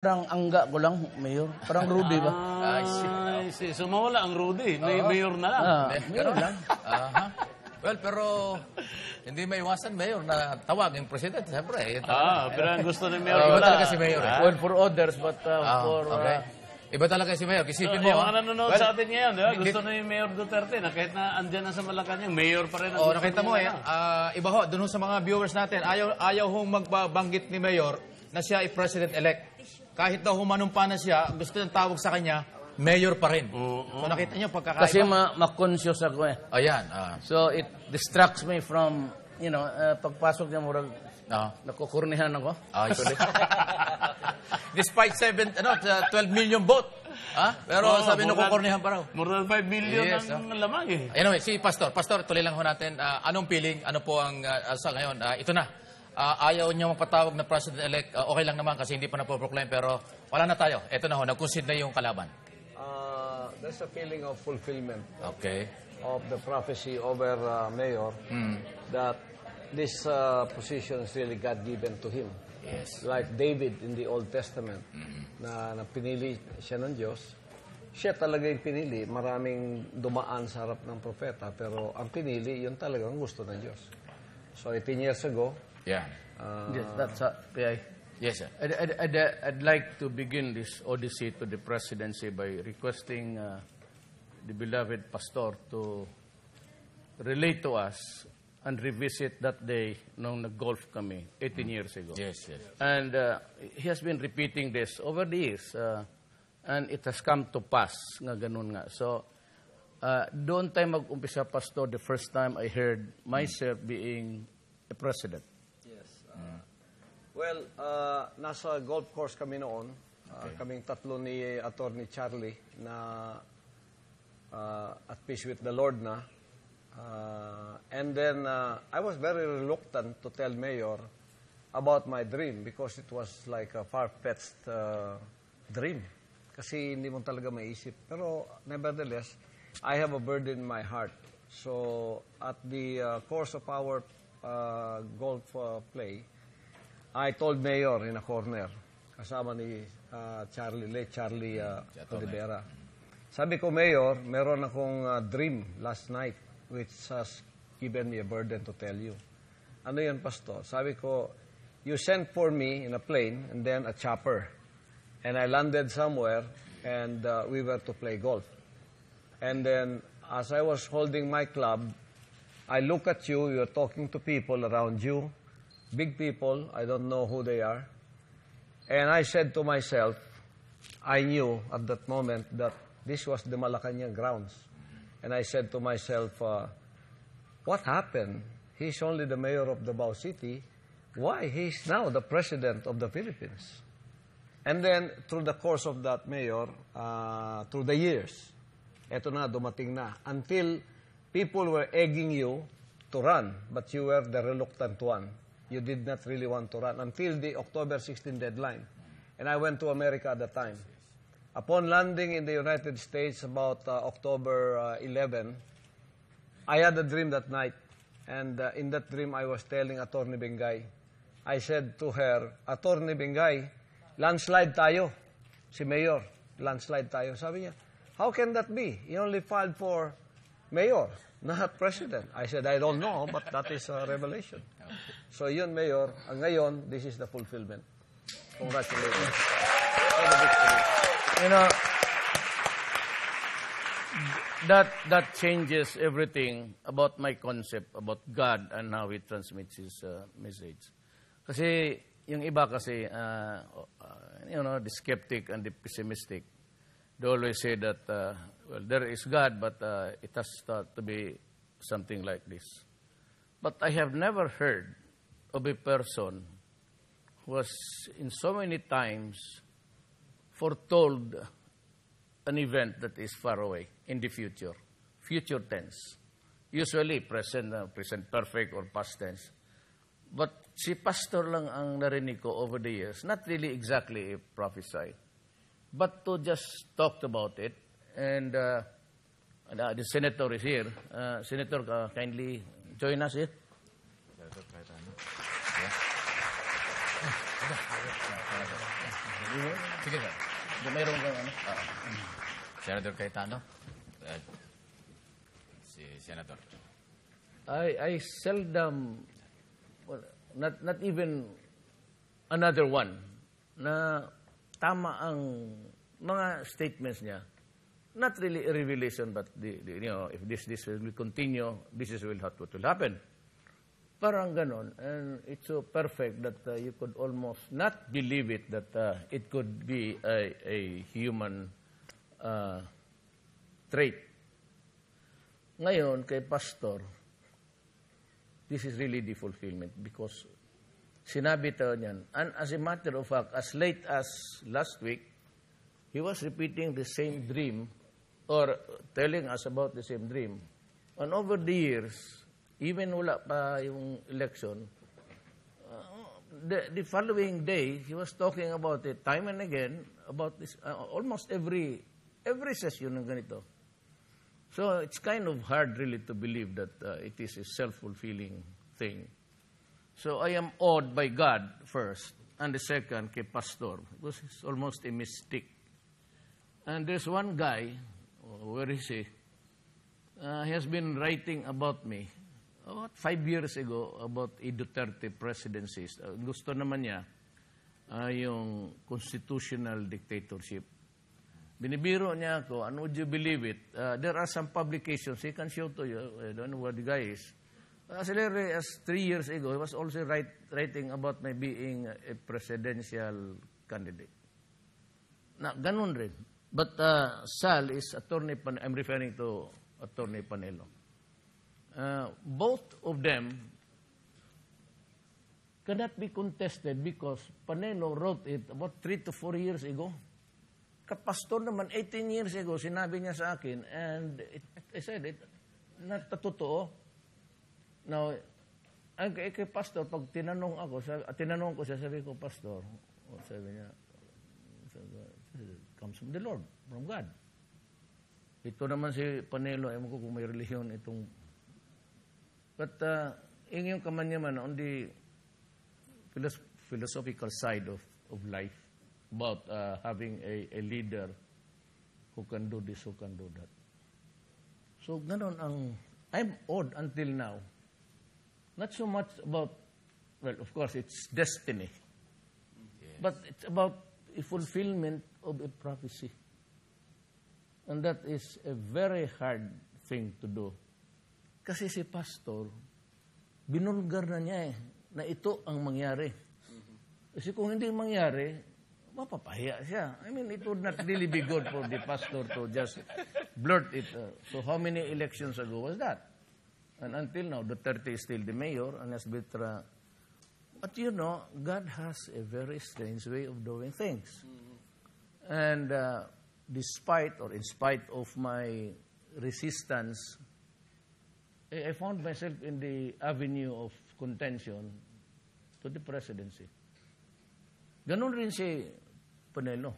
Parang angga ko lang, Mayor. Parang Rudy ba? Ay, so mawala ang Rudy. Mayor na lang. Mayor lang. Well, pero hindi may iwasan, Mayor, na tawag yung Presidente. Siyempre. Pero ang gusto ni Mayor. Iba talaga si Mayor. Well, for others, but for... Okay. Iba talaga si Mayor. Isipin mo. Yung mga nanonood sa atin ngayon, di ba? Gusto ni Mayor Duterte na kahit na andyan na sa Malacanang, Mayor pa rin. Nakita mo iba ho, dun sa mga viewers natin, ayaw hong magbanggit ni Mayor na siya ay President-elect. Kahit daw humanumpa na siya, gusto niyang tawag sa kanya, Mayor pa rin. So nakita niyo pagkakaiba. Kasi ma-conscious ako eh. Ayan. So it distracts me from, pagpasok niya murag, nakukurnihan ako. Actually. Despite 12 million vote. Pero sabi nung kukurnihan pa raw. More than 5 million ang lamang eh. Anyway, si Pastor, tuloy lang ho natin. Anong feeling? Ano po ang sa ngayon? Ito na. Ayaw niyo magpatawag na President-elect. Okay lang naman kasi hindi pa napoproclaim. Pero wala na tayo. Ito na ho. Nag-concede na yung kalaban. There's a feeling of fulfillment Okay. of the prophecy over Mayor that this position is really God-given to him. Yes. Like David in the Old Testament, na pinili siya ng Diyos. Siya talaga yung pinili. Maraming dumaan sa harap ng propeta, pero ang pinili, yun talagang gusto ng Diyos. So 18 years ago, Yeah. That's Yes, sir. I'd like to begin this odyssey to the presidency by requesting the beloved pastor to relate to us and revisit that day nung nag-golf kami 18 years ago. Yes, yes. And he has been repeating this over the years, and it has come to pass nga ganun nga. So, doon tayo mag-umpisa, Pastor, the first time I heard myself being a president. well, nasa golf course kami noon. Kaming tatlo ni Attorney Charlie na at peace with the Lord na. And then I was very reluctant to tell Mayor about my dream because it was like a far-fetched dream. Kasi hindi mo talaga maisip. Pero nevertheless, I have a burden in my heart. So at the course of our golf play, I told Mayor in a corner, kasama ni Charlie Rivera. Sabi ko, Mayor, meron akong dream last night which has given me a burden to tell you. Ano yan, Pastor? Sabi ko, you sent for me in a plane and then a chopper. And I landed somewhere and we were to play golf. And then as I was holding my club, I look at you, you're talking to people around you, big people, I don't know who they are. And I said to myself, I knew at that moment that this was the Malacanang grounds. And I said to myself, what happened? He's only the mayor of Davao City. Why? He's now the president of the Philippines. And then, through the course of that, Mayor, through the years, eto na, dumating na. Until people were egging you to run, but you were the reluctant one. You did not really want to run until the October 16 deadline. And I went to America at the time. Upon landing in the United States about October 11, I had a dream that night. And in that dream, I was telling Attorney Bengay. I said to her, Attorney Bengay, landslide tayo. Si Mayor, landslide tayo. Sabi niya, how can that be? He only filed for Mayor, not President. I said, I don't know, but that is a revelation. So yun, Mayor, ngayon, this is the fulfillment. Congratulations. That changes everything about my concept about God and how He transmits His message. Kasi yung iba kasi, the skeptic and the pessimistic, they always say that, well, there is God, but it has to be something like this. But I have never heard of a person who has in so many times foretold an event that is far away in the future tense. Usually present perfect or past tense. But si Pastor lang ang narinig ko over the years, not really exactly a prophesy, but to just talk about it. And the Senator is here. Senator, kindly join us here. Yeah. Sige, sir. Mayroon kang ano? Senator Cayetano. Si Senator. I seldom, well, not even another one, na tama ang mga statements niya. Not really a revelation, but if this will continue, this is what will happen. Parang ganon. And it's so perfect that you could almost not believe it that it could be a human trait. Ngayon, kay Pastor, this is really the fulfillment because sinabi tayo niyan. And as a matter of fact, as late as last week, he was repeating the same dream or telling us about the same dream. And over the years, even wala pa yung election, the following day, he was talking about it time and again, about this, almost every session ng ganito. So it's kind of hard really to believe that it is a self-fulfilling thing. So I am awed by God first, and the second kay Pastor, because he's almost a mystic. And there's one guy, where is he? He has been writing about me about 5 years ago about a Duterte presidency. Gusto naman niya yung constitutional dictatorship. Binibiro niya ako, and would you believe it? There are some publications, he can show to you, I don't know what the guy is. As early as 3 years ago, he was also writing about my being a presidential candidate. Na, ganun rin. But Sal is Attorney Panelo. I'm referring to Attorney Panelo. Both of them cannot be contested because Panelo wrote it about 3 to 4 years ago. Kapastor naman, 18 years ago, sinabi niya sa akin, and I said it, not totoo. Now, kay Pastor, pag tinanong ko siya, sabi ko, Pastor, sabi niya, comes from the Lord, from God. Ito naman si Panelo, ewan ko kung may relihiyon itong... But, yung kamanyaman on the philosophical side of life, about having a leader who can do this, who can do that. So, ganon ang... I'm awed until now. Not so much about... Well, of course, it's destiny. Yes. But it's about a fulfillment of a prophecy. And that is a very hard thing to do. Kasi si Pastor, binulgar na niya na ito ang mangyari. Kasi kung hindi mangyari, mapapahiya siya. I mean, it would not really be good for the pastor to just blurt it. So how many elections ago was that? And until now, Duterte is still the mayor, and as Bitra. But you know, God has a very strange way of doing things. And despite or in spite of my resistance, I found myself in the avenue of contention to the presidency. Ganon rin si Panelo.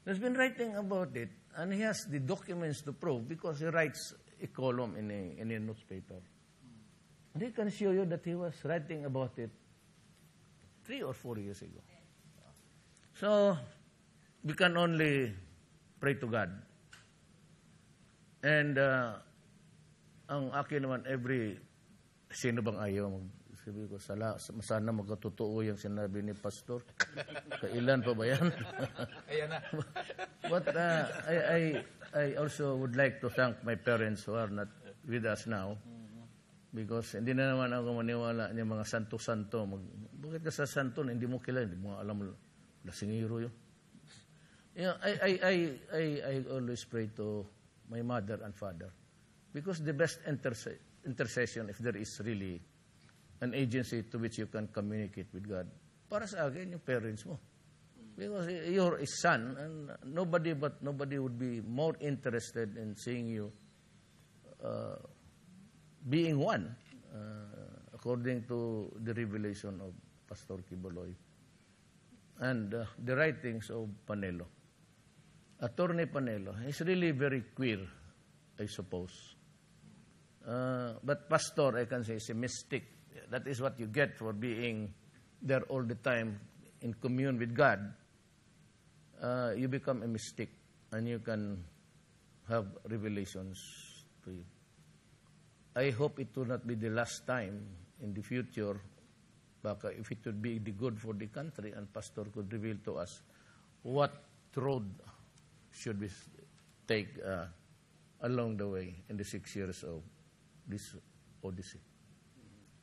He's been writing about it, and he has the documents to prove because he writes a column in a newspaper. And he can show you that he was writing about it 3 or 4 years ago. So, we can only pray to God. And ang akin naman, sino bang ayaw sabi ko, sana magkatotoo yung sinabi ni Pastor. Kailan pa ba yan? Ayan na. But I also would like to thank my parents who are not with us now. Because hindi na naman ako maniwala niya mga santo-santo. Bakit ka sa santo na hindi mo kilala? Hindi mo alam, lasingiro yun. You know, I always pray to my mother and father. Because the best intercession, if there is really an agency to which you can communicate with God, para sa akin, yung parents mo. Because you're a son, and nobody would be more interested in seeing you being one, according to the revelation of Pastor Quiboloy. And the writings of Panelo. Attorney Panelo is really very queer, I suppose. But Pastor, I can say, is a mystic. That is what you get for being there all the time in commune with God. you become a mystic and you can have revelations to you. I hope it will not be the last time in the future. Baka if it would be the good for the country and pastor could reveal to us what road should we take along the way in the 6 years of this Odyssey.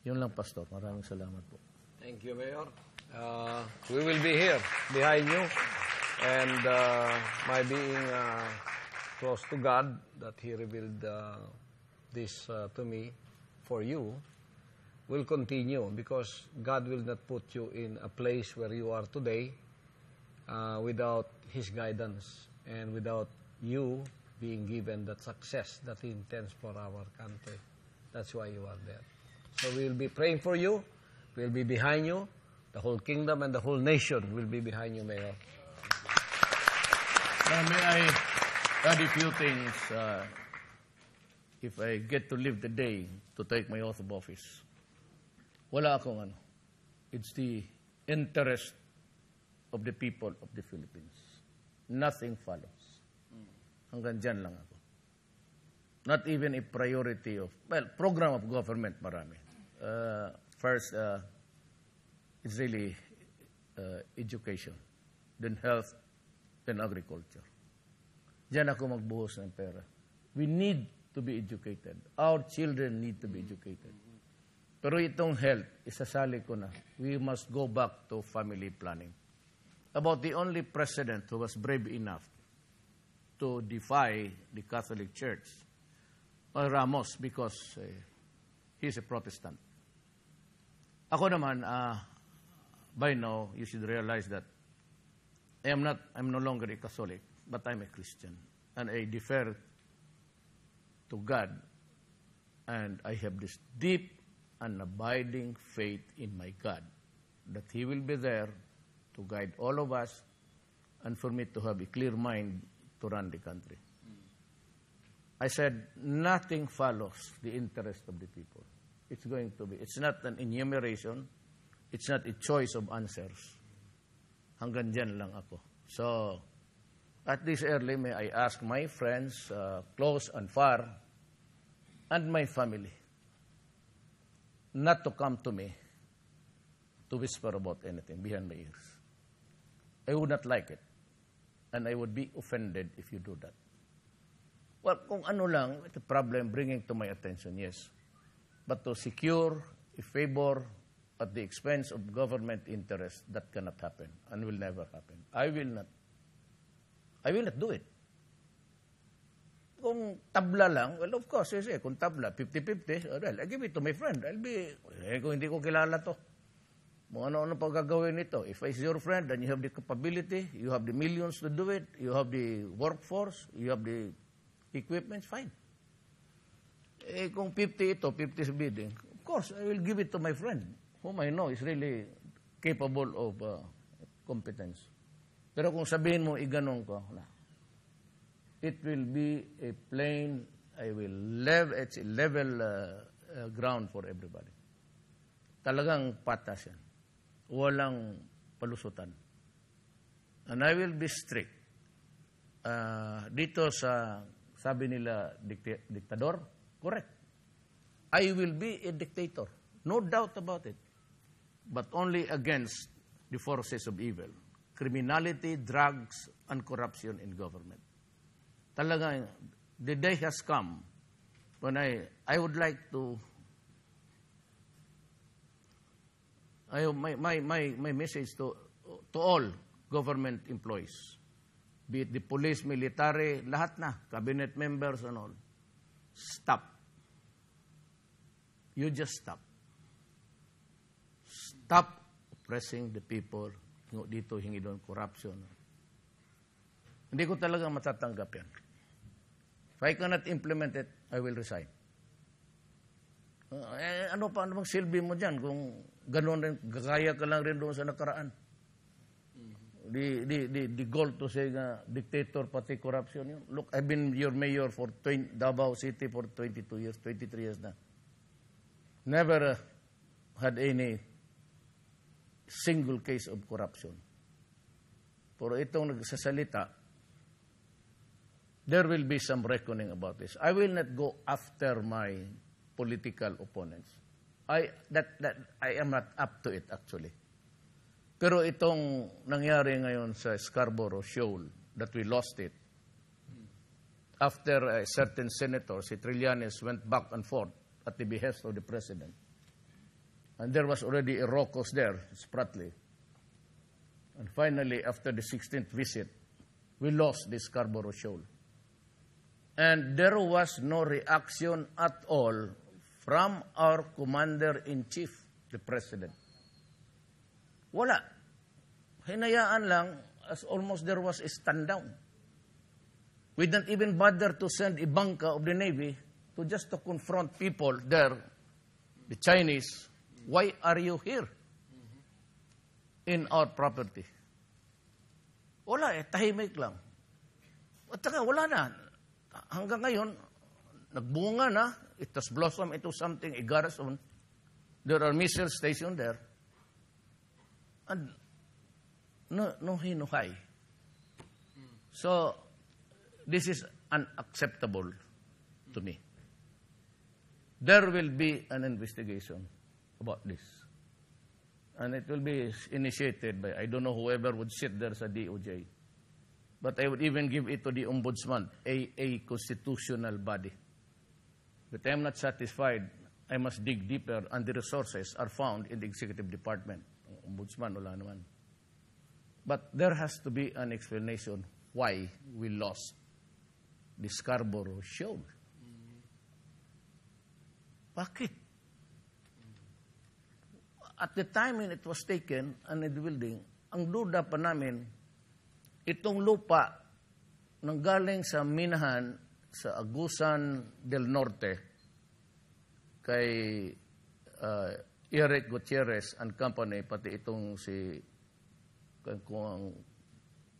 Yun lang, Pastor. Maraming salamat po. Thank you, Mayor. We will be here behind you. And my being close to God, that He revealed this to me for you, will continue because God will not put you in a place where you are today without His guidance and without you being given that success that He intends for our country. That's why you are there. So we will be praying for you. We will be behind you. The whole kingdom and the whole nation will be behind you, Mayor. May I add a few things if I get to live the day to take my oath of office. Wala akong ano. It's the interest of the people of the Philippines. Nothing follows. Hanggang dyan lang ako. Not even a priority of, well, program of government, marami. First, it's really education, then health, then agriculture. Diyan ako magbuhos ng pera. We need to be educated. Our children need to be educated. Pero itong health, isasali ko na. We must go back to family planning. About the only president who was brave enough to defy the Catholic Church, Ramos, because he's a Protestant. Ako naman, by now, you should realize that I'm no longer a Catholic, but I'm a Christian. And I defer to God. And I have this deep and abiding faith in my God, that He will be there to guide all of us and for me to have a clear mind to run the country. I said, nothing follows the interest of the people. It's going to be. It's not an enumeration. It's not a choice of answers. Hanggang dyan lang ako. So, at this early, may I ask my friends, close and far, and my family, not to come to me to whisper about anything behind my ears. I would not like it. And I would be offended if you do that. Well, kung ano lang, it's a problem bringing to my attention, yes. But to secure a favor at the expense of government interest, that cannot happen and will never happen. I will not do it. Kung tabla lang, well, of course, yes, kung tabla, 50-50, well, I give it to my friend. Kung hindi ko kilala to, kung ano-ano pa gagawin nito. If it's your friend, then you have the capability, you have the millions to do it, you have the workforce, you have the equipment, fine. Kung 50 ito, 50 sa bidding, of course, I will give it to my friend, whom I know is really capable of competence. Pero kung sabihin mo, iganong ko, it will be a plain, it's a level ground for everybody. Talagang patas yan. Walang palusutan. And I will be strict. Dito sa, sabi nila, diktador, correct. I will be a dictator. No doubt about it. But only against the forces of evil. Criminality, drugs, and corruption in government. Talaga, the day has come when I would like to, my message to all government employees, be it the police, military, lahat na, cabinet members and all, stop. You just stop. Stop oppressing the people. Dito, hingi doon, corruption. Hindi ko talaga matatanggap yan. If I cannot implement it, I will resign. Ano bang silbi mo dyan kung gano'n rin, gagaya ka lang rin doon sa nakaraan? The goal to say dictator pati corruption yun. Look, I've been your mayor for Davao City for 22 years, 23 years na. Never had any single case of corruption. pero itong nagsasalita, there will be some reckoning about this. I will not go after my political opponents. I am not up to it actually. Pero itong nangyari ngayon sa Scarborough Shoal, that we lost it, after a certain senator, si Trillanes, went back and forth at the behest of the president. And there was already a raucous there, Spratley. And finally, after the 16th visit, we lost the Scarborough Shoal. And there was no reaction at all from our commander-in-chief, the president. Wala. Hinayaan lang as almost there was a stand down. We didn't even bother to send a banca of the Navy to confront people there, the Chinese. Why are you here in our property? Wala tahimik lang. At saka wala na. Hanggang ngayon, nagbunga na. It has blossomed into something, a garrison. There are missile stations there. And no hinuhay. So, this is unacceptable to me. There will be an investigation about this. And it will be initiated by, I don't know, whoever would sit there sa DOJ. But I would even give it to the Ombudsman, a constitutional body. But I am not satisfied. I must dig deeper, and the resources are found in the Executive Department. Ombudsman, wala naman. But there has to be an explanation why we lost the Scarborough Shoal. Bakit? At the time when it was taken and in the building, ang duda pa namin, itong lupa nanggaling sa minahan sa Agusan del Norte kay Eric Gutierrez and company, pati itong si ang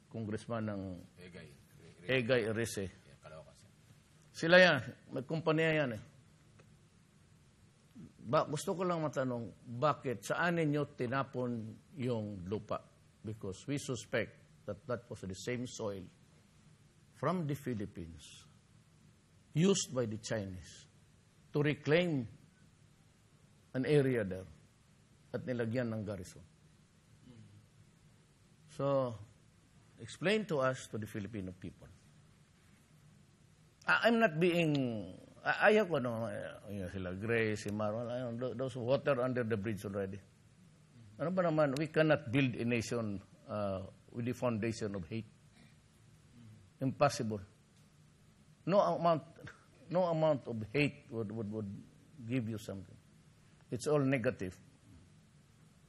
congressman ng Egay Erice. Sila yan, may kumpanya yan eh. Gusto ko lang matanong, bakit saan ninyo tinapon yung lupa? Because we suspect that was the same soil from the Philippines used by the Chinese to reclaim an area there at nilagyan ng garrison. So, explain to us, to the Filipino people. I'm not being, ayaw ko, sila Grace, si Marwan, those water under the bridge already. Ano ba naman, we cannot build a nation with the foundation of hate. Impossible. No amount of hate would give you something. It's all negative.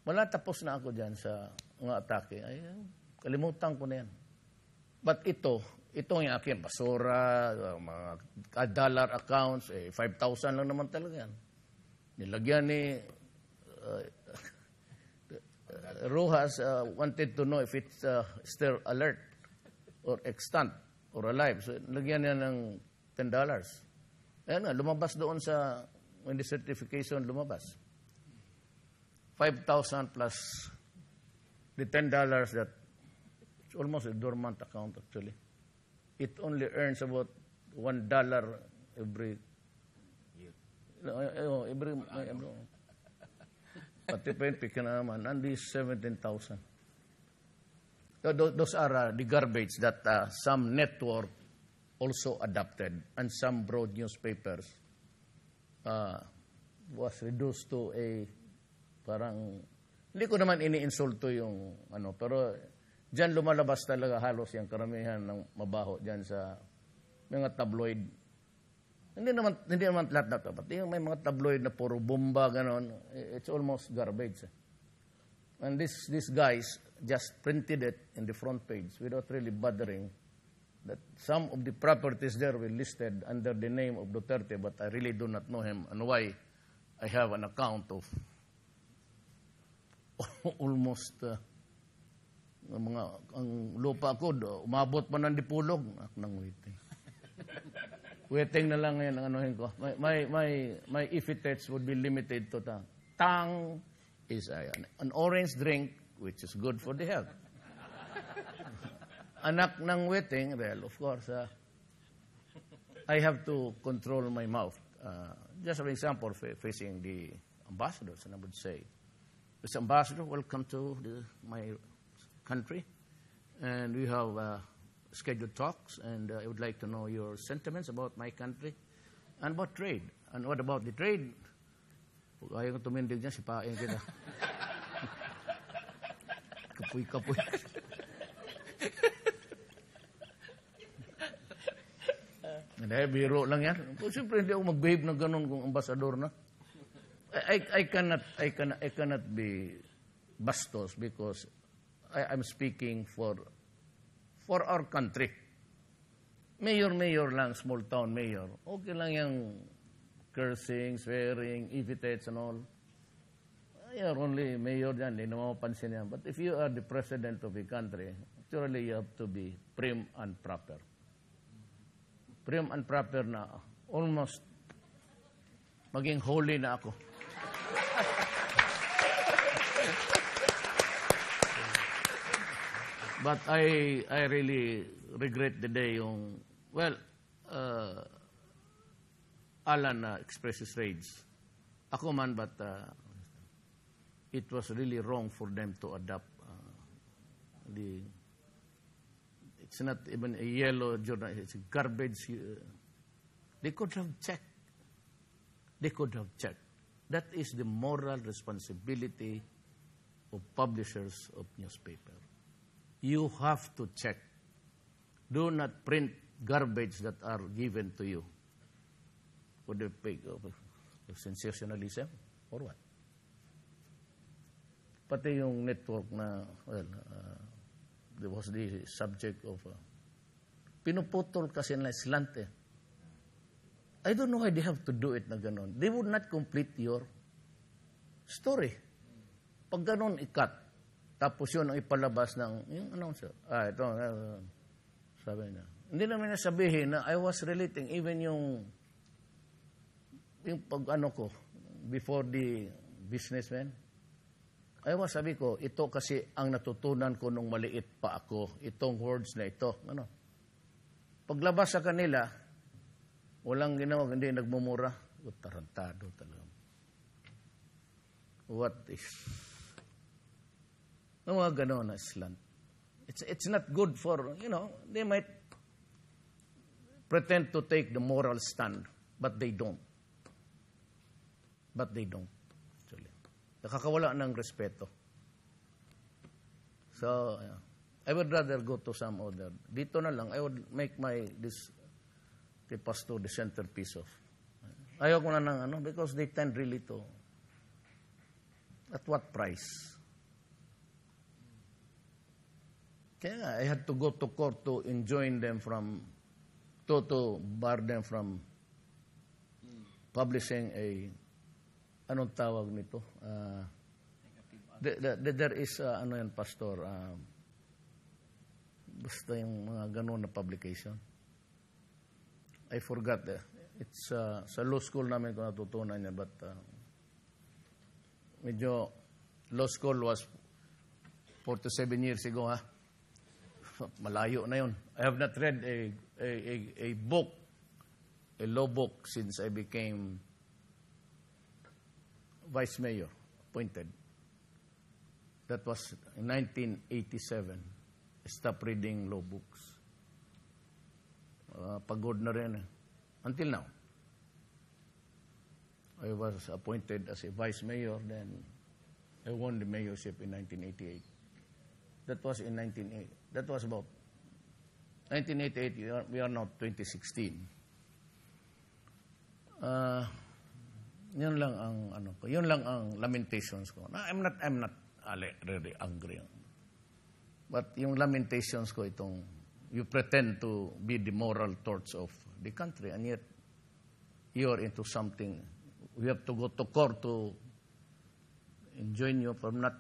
Wala, tapos na ako dyan sa mga atake. Ay, kalimutan ko na yan. But ito yung akin, basura, mga dollar accounts, 5,000 lang naman talaga yan. Nilagyan ni Rojas wanted to know if it's still alert or extant or alive. So, nilagyan niya ng $10. Ayan nga, lumabas doon sa, when the certification lumabas. 5,000 plus the $10 that it's almost a dormant account actually. It only earns about $1 every year. Every pati pa yun, pika na naman. And this 17,000. Those are the garbage that some network also adopted and some broad newspapers was reduced to a parang, hindi ko naman ini-insulto yung pero dyan lumalabas talaga halos yung karamihan ng mabaho dyan sa mga tabloid. Hindi naman lahat na ito. Pati yung may mga tabloid na puro bomba, ganon, it's almost garbage. And these guys just printed it in the front page without really bothering that some of the properties there were listed under the name of Duterte, but I really do not know him and why I have an account of almost ang lupa ko, umabot pa ng Dipulog. Nang waiting. Waiting na lang ngayon ang anuhin ko. My epithets would be limited to tang is an orange drink which is good for the health. anak ng wedding, well, of course, I have to control my mouth. Just an example, facing the ambassadors, and I would say, Mr. Ambassador, welcome to my country, and we have scheduled talks, and I would like to know your sentiments about my country and about trade. And what about the trade? Kung ayaw kong tumindig niya, sipain kita. Kapoy-kapoy. Hindi, biro lang yan. Siyempre, hindi ako mag-behave na ganun kung ambasador na. I cannot be bastos because I'm speaking for our country. Mayor lang, small town mayor. Okay lang yung cursing, swearing, epithets and all. You're only mayor dyan, hindi naman mapansin yan. But if you are the president of a country, naturally you have to be prim and proper. Prim and proper na almost maging holy na ako. But I really regret the day yung, well, Alan expresses rage. Ako man, but it was really wrong for them to adopt it's not even a yellow journal, it's garbage. They could have checked. That is the moral responsibility of publishers of newspaper. You have to check. Do not print garbage that are given to you for the page of sensationalism or what? Pati yung network na, well, there was the subject of, pinuputol kasi na slant eh. I don't know why they have to do it na ganon. They would not complete your story. Pag ganon, ikat. Tapos yun ang ipalabas ng yung announcer. Ito, sabi na. Hindi naman nasabihin na I was relating even yung pag ano ko, before the businessman, sabi ko, ito kasi ang natutunan ko nung maliit pa ako, itong words na ito. Ano? Paglabas sa kanila, walang ginawa, hindi nagmumura. Tarantado talaga. What is... mga gano'n na slant. It's not good for, they might pretend to take the moral stand, but they don't. Actually. Nakakawala ng respeto. So, I would rather go to some other. Dito na lang, I would make the pastor the centerpiece of. Ayaw ko na ng because they tend really to, at what price? Kaya I had to go to court to enjoin them from, to bar them from publishing anong tawag nito? There is, pastor, basta yung mga ganun na publication. I forgot. It's sa law school namin ko natutunan niya, but medyo, law school was 47 years ago, ha? Malayo na yun. I have not read a book, a law book, since I became vice mayor, appointed. That was in 1987. I stopped reading law books. Pagod na rin. Until now. I was appointed as a vice mayor, then I won the mayorship in 1988. That was in 1988. That was about 1988. We are now 2016. Yun lang ang lamentations ko. I'm not really angry. But yung lamentations ko itong you pretend to be the moral torch of the country and yet you're into something. We have to go to court to enjoin you from not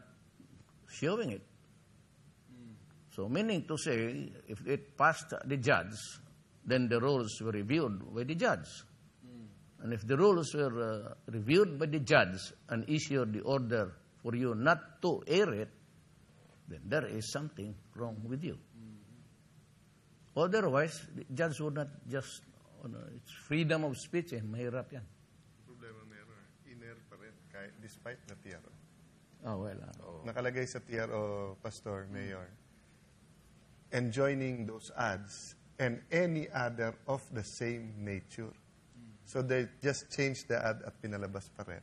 showing it. So meaning to say, if it passed the judge, then the rules were reviewed by the judge. And if the rules were reviewed by the judge and issued the order for you not to air it, then there is something wrong with you. Otherwise, the judge would not just, it's freedom of speech, mahirap yan. Problema meron. Iner pa rin, kahit despite na TRO. Nakalagay sa TRO, Pastor, Mayor, enjoining those ads and any other of the same nature. So they just changed the ad at pinalabas pa rin.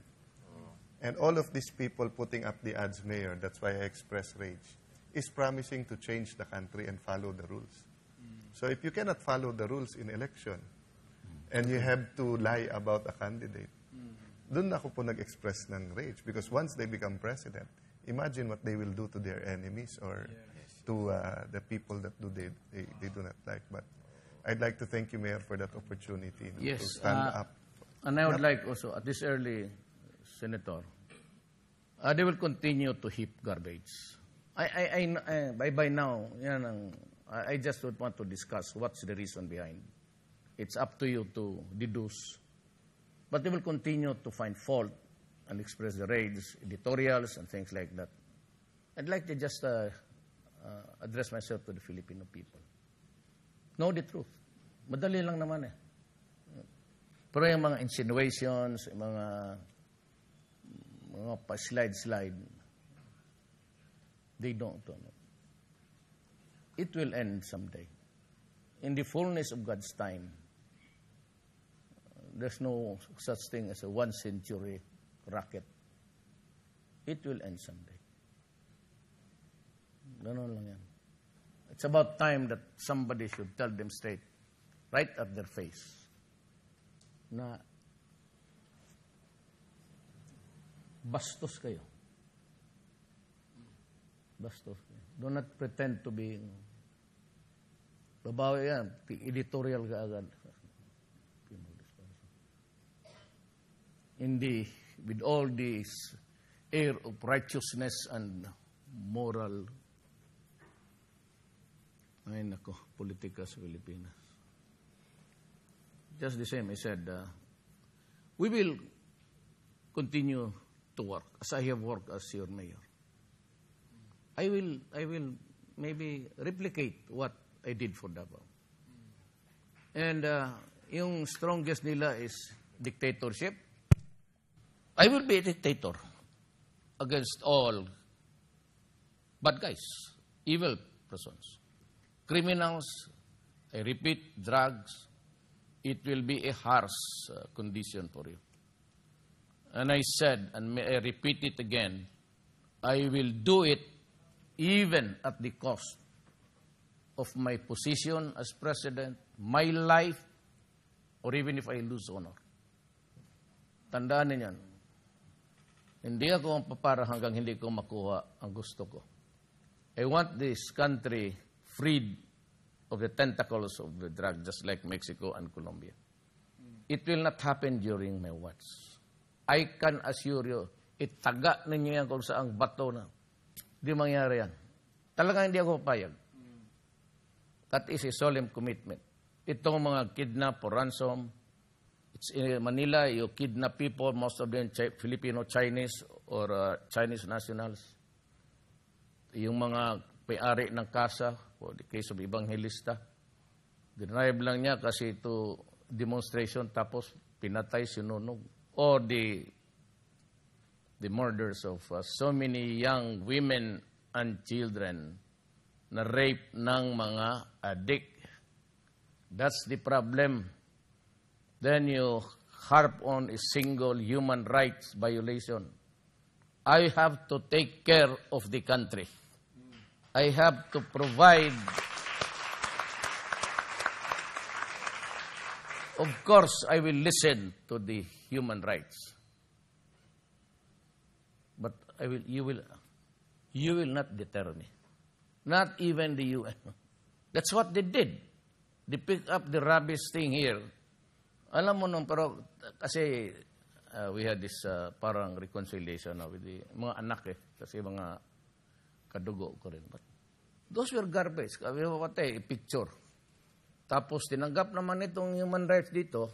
And all of these people putting up the ads, Mayor, that's why I express rage, is promising to change the country and follow the rules. So if you cannot follow the rules in election, and you have to lie about a candidate, doon ako po nag-express ng rage. Because once they become president, imagine what they will do to their enemies or to the people that they do not like. But I'd like to thank you, Mayor, for that opportunity to stand up. And I would like also, at this early, Senator, they will continue to heap garbage. By now, I just don't want to discuss what's the reason behind. It's up to you to deduce. But they will continue to find fault and express the rage, editorials, and things like that. I'd like to just address myself to the Filipino people. Know the truth. Madali lang naman eh. Pero yung mga insinuations, yung mga pa-slide, they don't know. It will end someday. In the fullness of God's time, there's no such thing as a one-century racket. It will end someday. Ganon lang yan. It's about time that somebody should tell them straight, right at their face, na bastos kayo. Bastos kayo. Do not pretend to be babawi yan, editorial ka agad. With all this air of righteousness and moral, ay nako, politika sa Pilipinas. Just the same, I said, we will continue to work as I have worked as your mayor. I will maybe replicate what I did for Davao. And yung strongest nila is dictatorship. I will be a dictator against all bad guys, evil persons, criminals, I repeat, drugs. It will be a harsh condition for you. And I said, and may I repeat it again, I will do it even at the cost of my position as president, my life, or even if I lose honor. Tandaan niyan. Hindi ako ang papara hanggang hindi ko makuha ang gusto ko. I want this country freed of the tentacles of the drug, just like Mexico and Colombia. It will not happen during my watch. I can assure you, itaga ninyo yan kung saang bato na. Di mangyari yan. Talagang hindi ako papayag. That is a solemn commitment. Itong mga kidnap or ransom, it's in Manila, you kidnap people, most of them Filipino, Chinese, or Chinese nationals. Yung mga may-ari ng kasa, for the case of evangelista, dinrive lang niya kasi ito demonstration, tapos pinatay, sinunog. Or the murders of so many young women and children na rape ng mga addict. That's the problem. Then you harp on a single human rights violation. I have to take care of the country. I have to provide. Of course, I will listen to the human rights. But you will not deter me. Not even the UN. That's what they did. They picked up the rubbish thing here. Alam mo nung, pero kasi we had this parang reconciliation with the mga anak kasi mga kadugo ko rin. But those were garbage. Kami patay, picture. Tapos tinanggap naman itong human rights dito.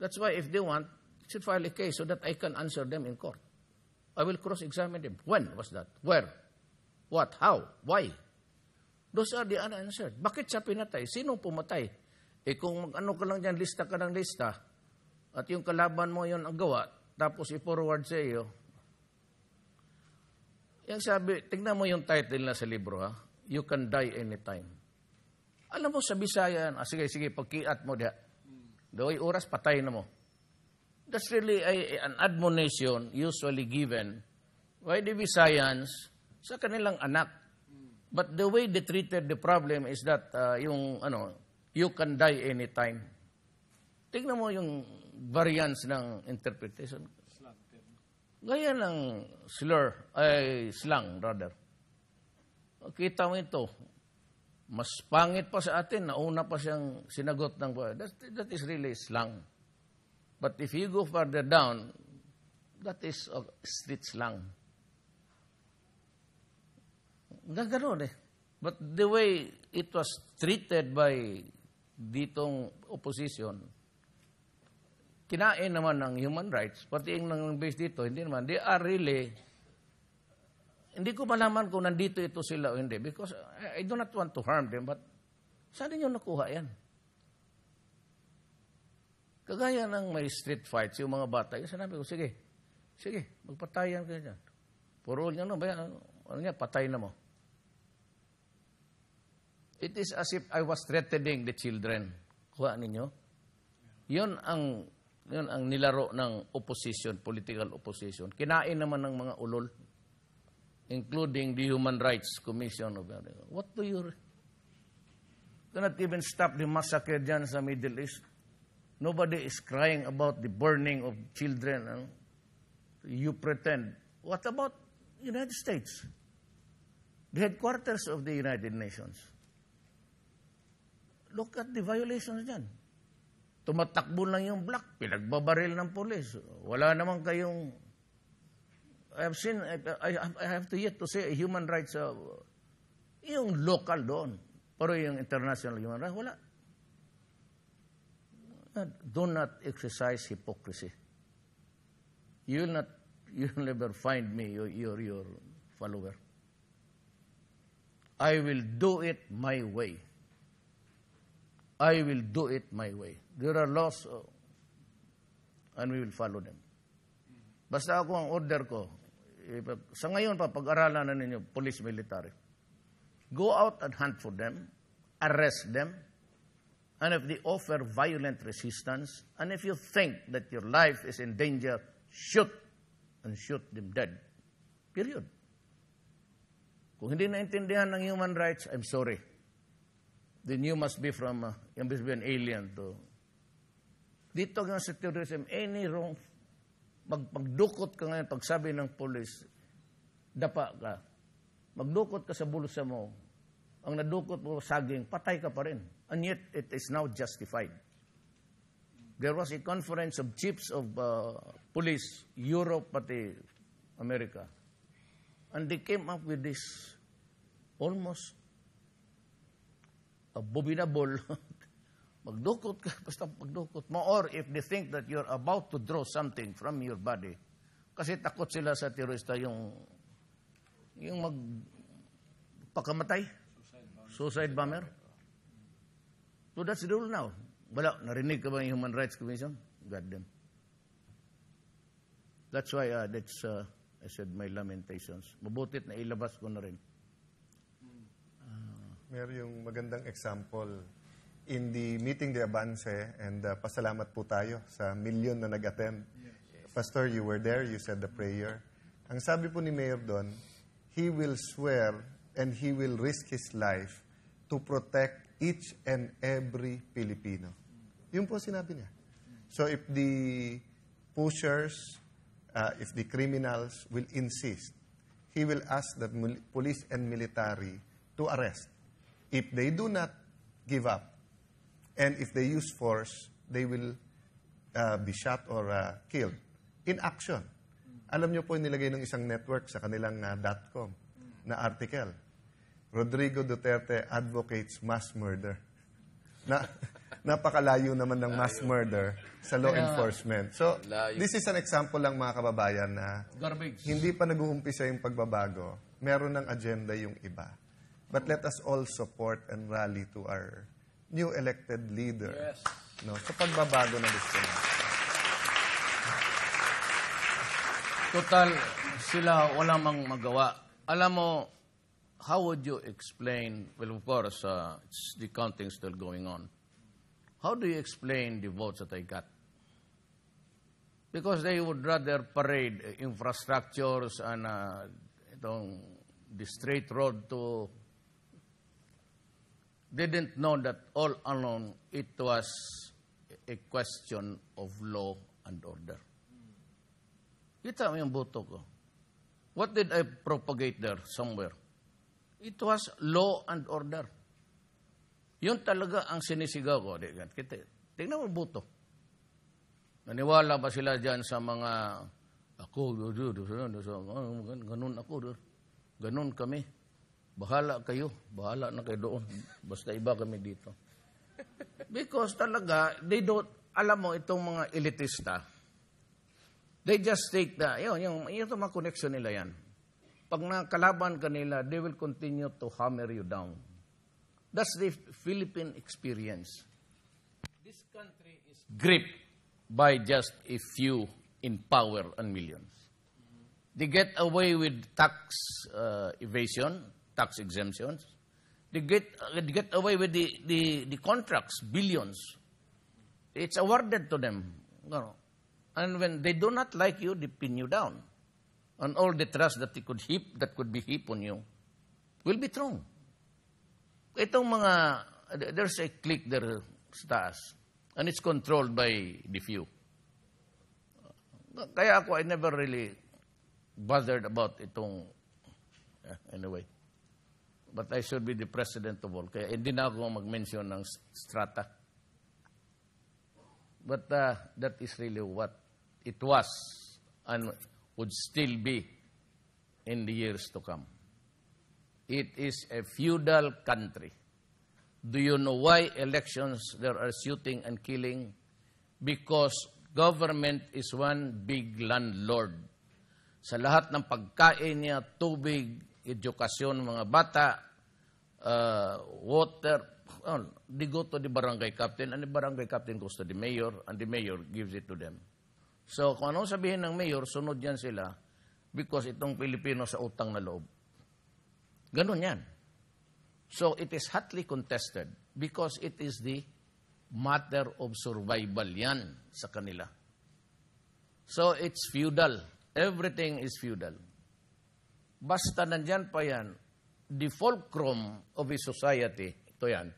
That's why if they want, they should file a case so that I can answer them in court. I will cross-examine them. When was that? Where? What? How? Why? Those are the unanswered. Bakit siya pinatay? Sino pumatay? Kung ano ka lang dyan, lista ka ng lista, at yung kalaban mo yon ang gawa, tapos i-forward sa iyo, yung sabi, tingnan mo yung title na sa libro, ha? You can die anytime. Alam mo, sa Bisaya, sige, pagkiat mo diha. Doy oras, patay na mo. That's really an admonition usually given by the Visayans sa kanilang anak. But the way they treated the problem is that you can die anytime. Tingnan mo yung variance ng interpretation. Gaya ng slang rather. Kita mo ito, mas pangit pa sa atin, nauna pa siyang sinagot ng that is really slang. But if you go further down, that is street slang. Ganoon eh. But the way it was treated by ditong opposition, kinain naman ng human rights, pati yung nang base dito, hindi naman. They are really, hindi ko malaman kung nandito ito sila o hindi because I do not want to harm them, but saan ninyo nakuha yan? Kagaya ng may street fights, yung mga bata, yung sinabi ko, sige, magpatayan kayo dyan. Puro nyo patay na mo. It is as if I was threatening the children. Kuha ninyo. Yun ang nilaro ng opposition, political opposition. Kinain naman ng mga ulol, including the Human Rights Commission. What do you... cannot even stop the massacre dyan sa Middle East. Nobody is crying about the burning of children. You pretend. What about United States? The headquarters of the United Nations. Look at the violations dyan. Tumatakbo lang yung black, pinagbabaril ng polis. Wala naman kayong... I have to yet to say human rights, yung local doon. Pero yung international human rights, wala. Do not exercise hypocrisy. You will never find me your follower. I will do it my way. I will do it my way. There are laws and we will follow them. Basta ako ang order ko. Sa ngayon pa, pag-aralan na ninyo, police, military. Go out and hunt for them, arrest them, and if they offer violent resistance, and if you think that your life is in danger, shoot and shoot them dead. Period. Kung hindi naintindihan ng human rights, I'm sorry. Then you must be an alien to... Dito nga sa terrorism, any wrong, magdukot ka ngayon, pagsabi ng police, dapa ka. Magdukot ka sa bulsa mo, ang nadukot mo saging, patay ka pa rin. And yet, it is now justified. There was a conference of chiefs of police, Europe, pati America. And they came up with this almost abominable. Magdukot ka, basta magdukot mo. Or if they think that you're about to draw something from your body, kasi takot sila sa terorista yung magpakamatay. Suicide bomber. So that's the rule now. Wala, narinig ka ba yung Human Rights Commission? God damn. That's why I said my lamentations. Mabutit na ilabas ko na rin. Meron yung magandang example. In the meeting de Avance, and pasalamat po tayo sa milyon na nag-attend. Yes. Pastor, you were there, you said the prayer. Ang sabi po ni Mayor doon, he will swear and he will risk his life to protect each and every Filipino. Yun po sinabi niya. So if the pushers, if the criminals will insist, he will ask the police and military to arrest. If they do not give up, and if they use force, they will be shot or killed in action. Alam niyo po, nilagay ng isang network sa kanilang .com na article. Rodrigo Duterte advocates mass murder. Napakalayo naman ng mass murder sa law enforcement. So, this is an example lang mga kababayan na hindi pa nag-uumpisa yung pagbabago. Meron ng agenda yung iba. But let us all support and rally to our new elected leader. No, sa pagbabago na gusto natin. Total, sila wala mang magawa. Alam mo, how would you explain, well, of course, the counting still going on. How do you explain the votes that I got? Because they would rather parade infrastructures and the straight road to... They didn't know that all along it was a question of law and order. Kita mo yung boto ko. What did I propagate there somewhere? It was law and order. Yun talaga ang sinisigaw ko. Tingnan mo boto. Naniwala ba sila dyan sa mga, ganun ako, ganun kami. Bahala kayo. Bahala na kayo doon. Basta iba kami dito. Because talaga, they don't, alam mo, itong mga elitista, they just take yung mga connection nila yan. Pag nakalaban ka nila, they will continue to hammer you down. That's the Philippine experience. This country is gripped by just a few in power and millions. They get away with tax evasion, tax exemptions. They get away with the contracts, billions. It's awarded to them. And when they do not like you, they pin you down. And all the trust that could be heaped on you will be thrown. Itong there's a clique there sa taas. And it's controlled by the few. Kaya ako, I never really bothered about itong, anyway. But I should be the president of all. Kaya hindi na ako mag-mention ng strata. But that is really what it was and would still be in the years to come. It is a feudal country. Do you know why elections there are shooting and killing? Because government is one big landlord. Sa lahat ng pagkain niya, tubig, edukasyon, mga bata, water, they go to the barangay captain, and the barangay captain goes to the mayor, and the mayor gives it to them. So, kung anong sabihin ng mayor, sunod yan sila because itong Pilipino sa utang na loob. Ganun yan. So, it is hotly contested because it is the matter of survival yan sa kanila. So, it's feudal. Everything is feudal. Basta nandyan pa yan, the fulcrum of a society, ito yan,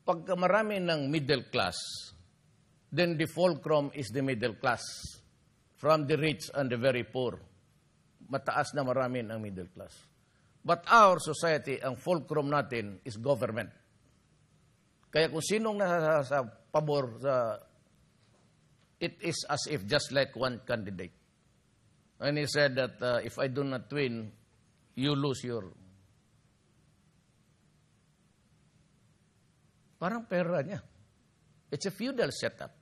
pagka marami ng middle class, then the fulcrum is the middle class. From the rich and the very poor. Mataas na marami ang middle class. But our society, ang fulcrum natin is government. Kaya kung sinong nasa pabor, it is as if just like one candidate. And he said that if I do not win, you lose your... Parang pera niya. It's a feudal setup.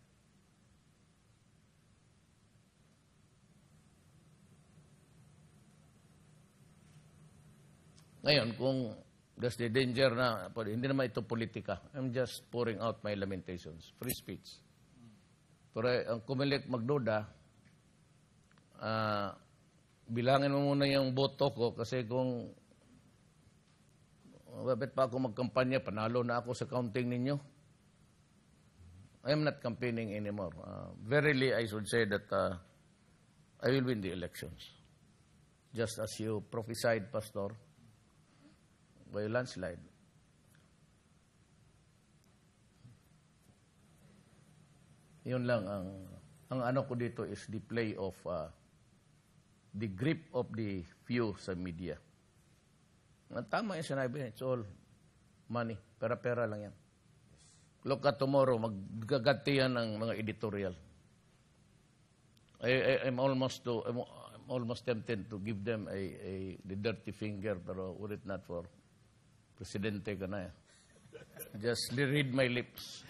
Ngayon, kung there's the danger na, hindi naman ito politika. I'm just pouring out my lamentations. Free speech. Pero ang kumilik magduda, bilangin mo muna yung boto ko kasi kung bakit pa ako magkampanya, panalo na ako sa counting ninyo. I am not campaigning anymore. Verily, I should say that I will win the elections. Just as you prophesied, Pastor, by landslide. Yun lang ang ano ko dito is the play of the grip of the few sa media. Tama yung sinabi, it's all money. Pera-pera lang yan. Look at tomorrow, maggagantihan ng mga editorial. I'm almost tempted to give them the dirty finger, pero were it not for Presidente ka na. Just read my lips.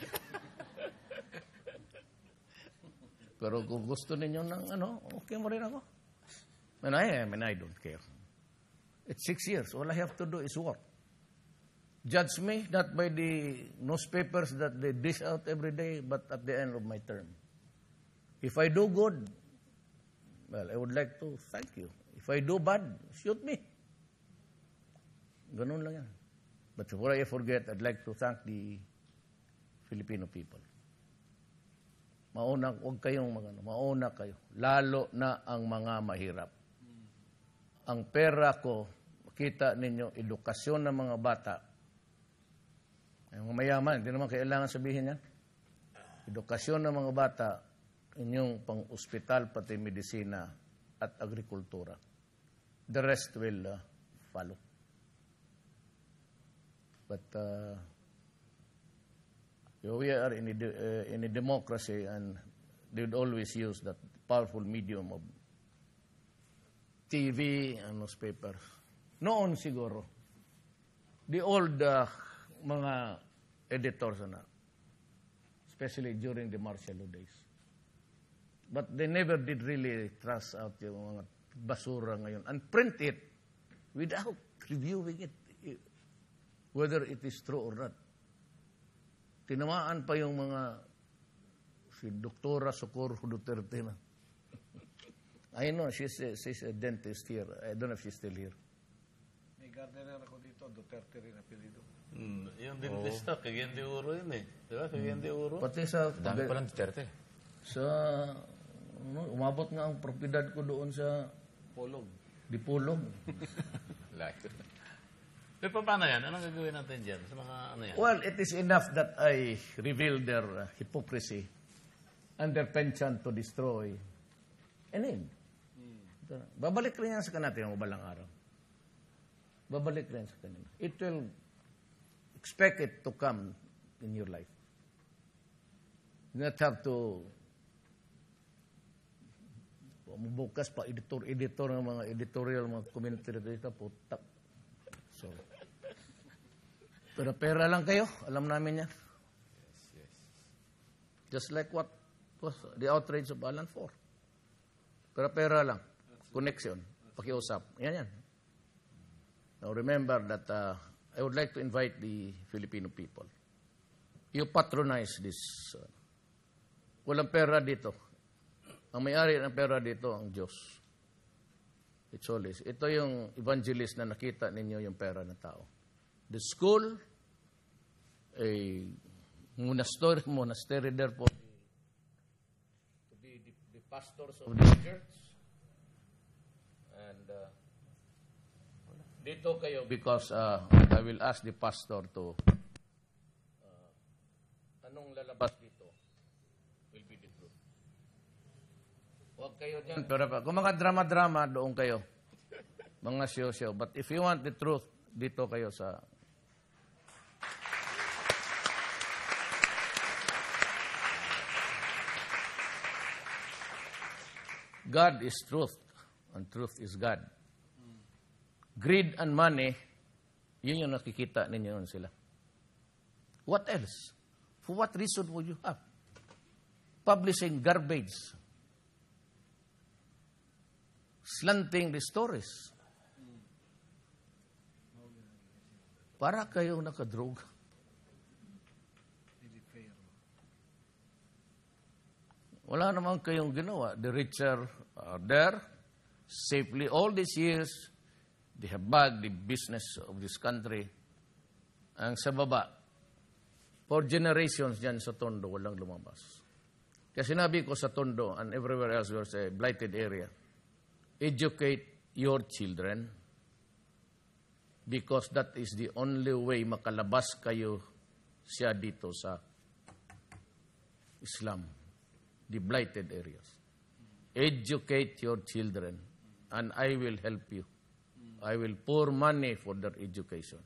Pero kung gusto ninyo ng okay mo rin ako. And I don't care. It's 6 years. All I have to do is work. Judge me not by the newspapers that they dish out every day, but at the end of my term. If I do good, well, I would like to thank you. If I do bad, shoot me. Ganun lang yan. But before I forget, I'd like to thank the Filipino people. Huwag kayong mauna kayo. Lalo na ang mga mahirap. Ang pera ko, makita ninyo, edukasyon ng mga bata. Ang mayaman, hindi naman kailangan sabihin yan. Edukasyon ng mga bata, inyong pang-ospital, pati medisina at agrikultura. The rest will follow. But we are in a democracy, and they would always use that powerful medium of TV and newspapers. Noon siguro, the old mga editors na, especially during the martial law days. But they never did really thrust out yung mga basura ngayon and print it without reviewing it, whether it is true or not. Tinamaan pa yung mga si Doktora Socorro Duterte na. I know, she's a dentist here. I don't know if she's still here. May gardener ako dito, Duterte rin apelido. Yung dentista, Cagayan de Oro yun eh. Diba? Cagayan de Oro. Pati sa... Dami pa lang Duterte. Sa... umabot nga ang propiedad ko doon sa... Polog. Dipolog. Pero paano yan? Anong gagawin natin dyan? Sa mga ano yan? Well, it is enough that I reveal their hypocrisy and their penchant to destroy and end. Babalik rin yan sa kanila yung balang araw. Babalik rin sa kanila. It will expect it to come in your life. You not have to bukas pa editor ng mga editorial, mga commentary dito, putak. So, pero pera lang kayo. Alam namin yan. Yes. Just like what was the outrage of Alan Ford. Pero pera lang. Connection. Pakiusap. Yan. Now remember that I would like to invite the Filipino people. You patronize this. Walang pera dito. Ang may-ari ng pera dito, ang Diyos. It's always. Ito yung evangelist na nakita ninyo yung pera ng tao. The school, a monastery there for to be the pastors of the church. And dito kayo because I will ask the pastor to anong lalabas dito will be the truth. Huwag kayo dyan. Pero kung mga drama-drama, doon kayo. Mga siyo-siyo. But if you want the truth, dito kayo sa... God is truth, and truth is God. Greed and money, yun yung nakikita ninyo sila. What else? For what reason would you have? Publishing garbage. Slanting the stories. Para kayo nakadroga. Wala naman kayong ginawa. The richer are there, safely. All these years, they have bagged the business of this country. Ang sa baba, for generations dyan sa Tondo, walang lumabas. Kaya sinabi ko sa Tondo and everywhere else, there's a blighted area. Educate your children because that is the only way makalabas kayo siya dito sa Islam, the blighted areas. Educate your children and I will help you. I will pour money for their education.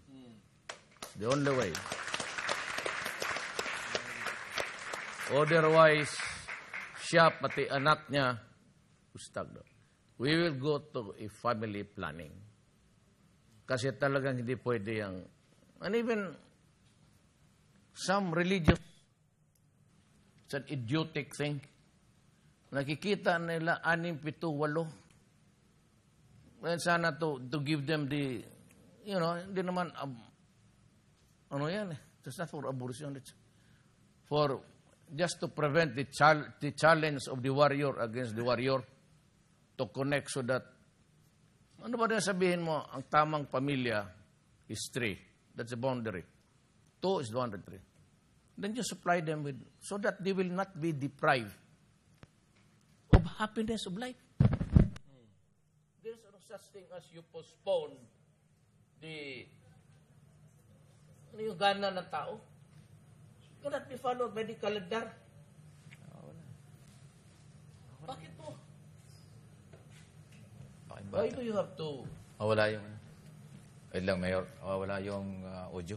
The only way. Otherwise, siya pati anak niya, ustag daw. We will go to a family planning. Kasi talagang hindi pwede yung... And even some religious, it's an idiotic thing. Nakikita nila 6, 7, 8. Well, sana to give them the, hindi naman Ano yan eh? It's not for abortion. It's for just to prevent the challenge of the warrior against the warrior to connect so that ano ba na sabihin mo, ang tamang pamilya is 3. That's the boundary. 2 is the boundary. Then you supply them with, so that they will not be deprived of happiness of life. There's no such thing as you postpone yung gana ng tao. Cannot be followed by the calendar. Bakit po? Why do you have to? Wala yung... Wait lang, Mayor. Wala yung audio.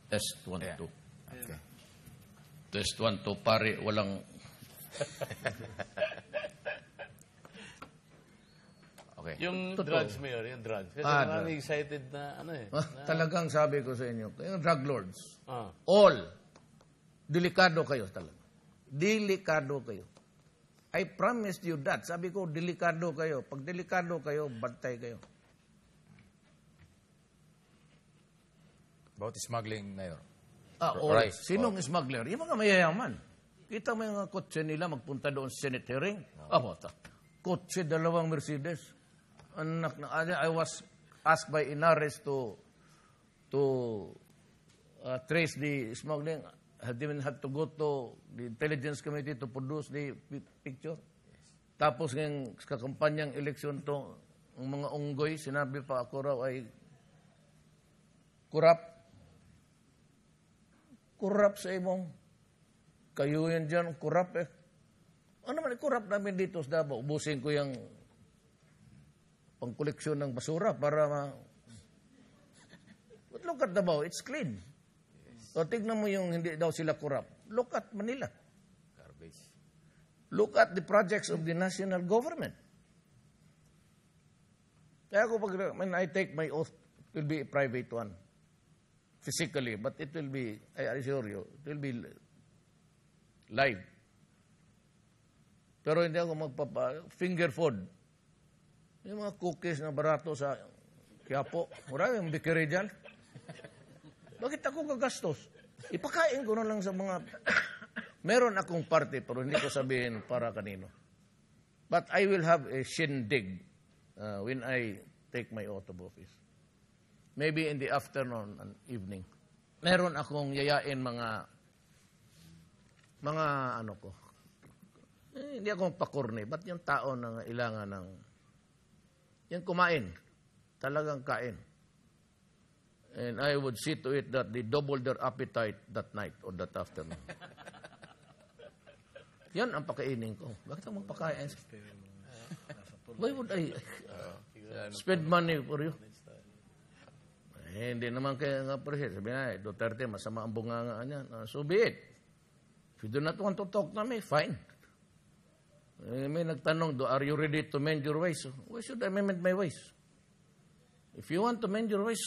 Test 1, Yeah. 2. Okay. Test 1, 2, pare, walang... Okay. Yung Totoo. drugs, Mayor, yung drugs. Kasi marami excited na ano eh. Talagang sabi ko sa inyo, yung drug lords, Ah. all, delikado kayo talaga. Delikado kayo. I promised you that. Sabi ko, delikado kayo. Pag delikado kayo, bantay kayo. About smuggling, Mayor. All. Right. Sinong smuggler? Yung mga mayayaman. Kita mo yung mga kotse nila magpunta doon sa Senate hearing. Kotse, 2 Mercedes. Anak na, I was asked by Inares to trace the smuggling. I didn't have to go to the Intelligence Committee to produce the picture. Tapos ng kakampanyang eleksyon to, ang mga unggoy, sinabi pa ako raw ay kurap sa imong. Kayo yan dyan, kurap eh. Ano naman kurap namin dito sa Davao? Ubusin ko yung pangkoleksyon ng basura para But look at Davao, it's clean. O tignan mo yung hindi daw sila kurap. Look at Manila. Garbage. Look at the projects of the national government. Kaya ako when I take my oath, it will be a private one. Physically, but it will be, I assure you, it will be live. Pero hindi ako finger food. Yung mga cookies na barato sa Quiapo, marami yung bikiri dyan. Bakit ako gagastos? Ipakain ko na lang sa mga... Meron akong party, pero hindi ko sabihin para kanino. But I will have a shindig when I take my oath of office. Maybe in the afternoon and evening. Meron akong yayain mga ano ko. Hindi ako pakurni, but yung tao na ilangan ng... Yung kumain. Talagang kain. And I would see to it that they double their appetite that night or that afternoon. Yan ang pakainin ko. Bakit ako magpakain? Why would I spend money for you? Hindi naman kayo nga presyo. Sabi nga, Duterte, masama ang bunganga niya. So be it. If you do not want to talk to me, fine. May nagtanong, are you ready to mend your ways? Why should I mend my ways? If you want to mend your ways,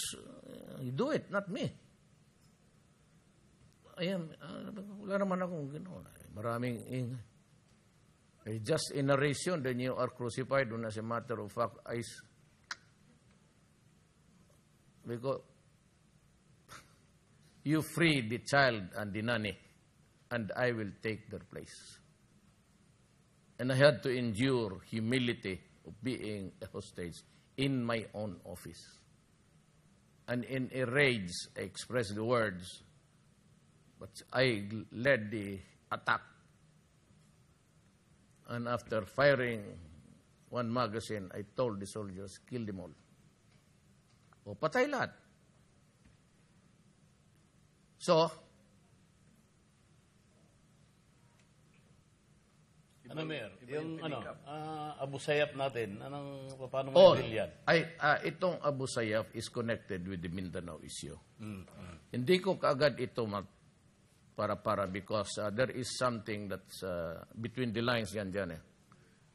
you do it, not me. Wala naman akong ginawa. Maraming ingay. Just in narration, then you are crucified when as a matter of fact, because you free the child and the nanny, and I will take their place. And I had to endure humility of being a hostage in my own office. And in a rage, I expressed the words, but I led the attack. And after firing one magazine, I told the soldiers, kill them all. O patay lahat. So, Ano, Mayor? Yung Abu Sayyaf natin, paano all, ma-deal yan? itong Abu Sayyaf is connected with the Mindanao issue. Hindi ko kaagad ito para because there is something that's between the lines yan eh.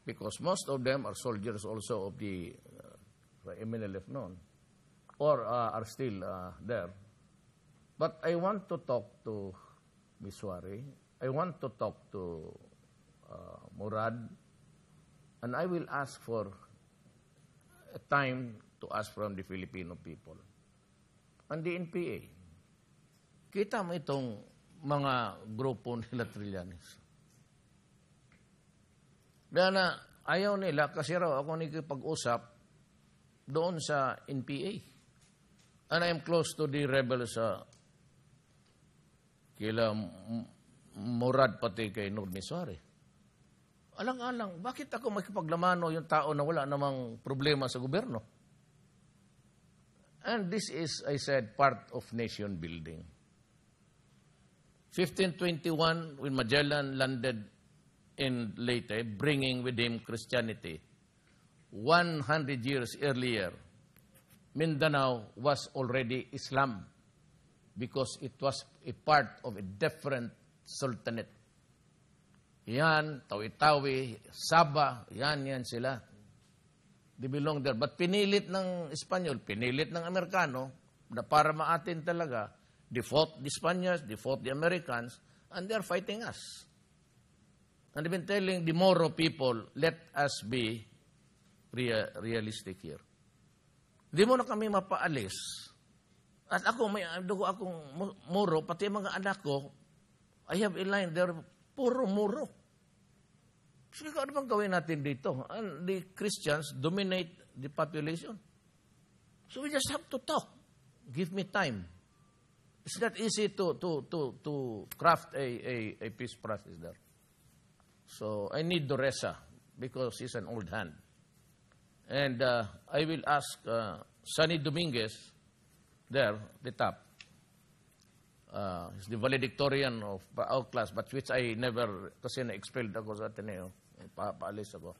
Because most of them are soldiers also of the MNLF noon or are still there. But I want to talk to Miswari. I want to talk to Murad, and I will ask for a time to ask from the Filipino people. ang DNPA. Kita mo itong mga grupo nila Trillanes. Dahil na ayaw nila kasi raw ako nakikipag-usap doon sa NPA. And I am close to the rebels kila Murad pati kay Nurmiswari. Alang-alang, bakit ako makipaglamano yung tao na wala namang problema sa gobyerno? And this is, I said, part of nation building. 1521, when Magellan landed in Leyte, bringing with him Christianity, 100 years earlier, Mindanao was already Islam because it was a part of a different sultanate. Yan, Tawi-Tawi, Sabah, yan sila. They belong there. But pinilit ng Espanyol, pinilit ng Amerikano, na para maatin talaga, they fought the Spaniards, they fought the Americans, and they're fighting us. And they've been telling the Moro people, let us be realistic here. Hindi mo na kami mapaalis. At ako, may dugo akong Moro, pati mga anak ko, I have a line, they're puro Moro. So, ano bang gawin natin dito? And the Christians dominate the population. So we just have to talk. Give me time. It's not easy to craft a peace process there. So I need Doresa because he's an old hand. And I will ask Sonny Dominguez there, the top. He's the valedictorian of our class, but which I never, kasi na-expelled ako sa Ateneo. Paalis ako.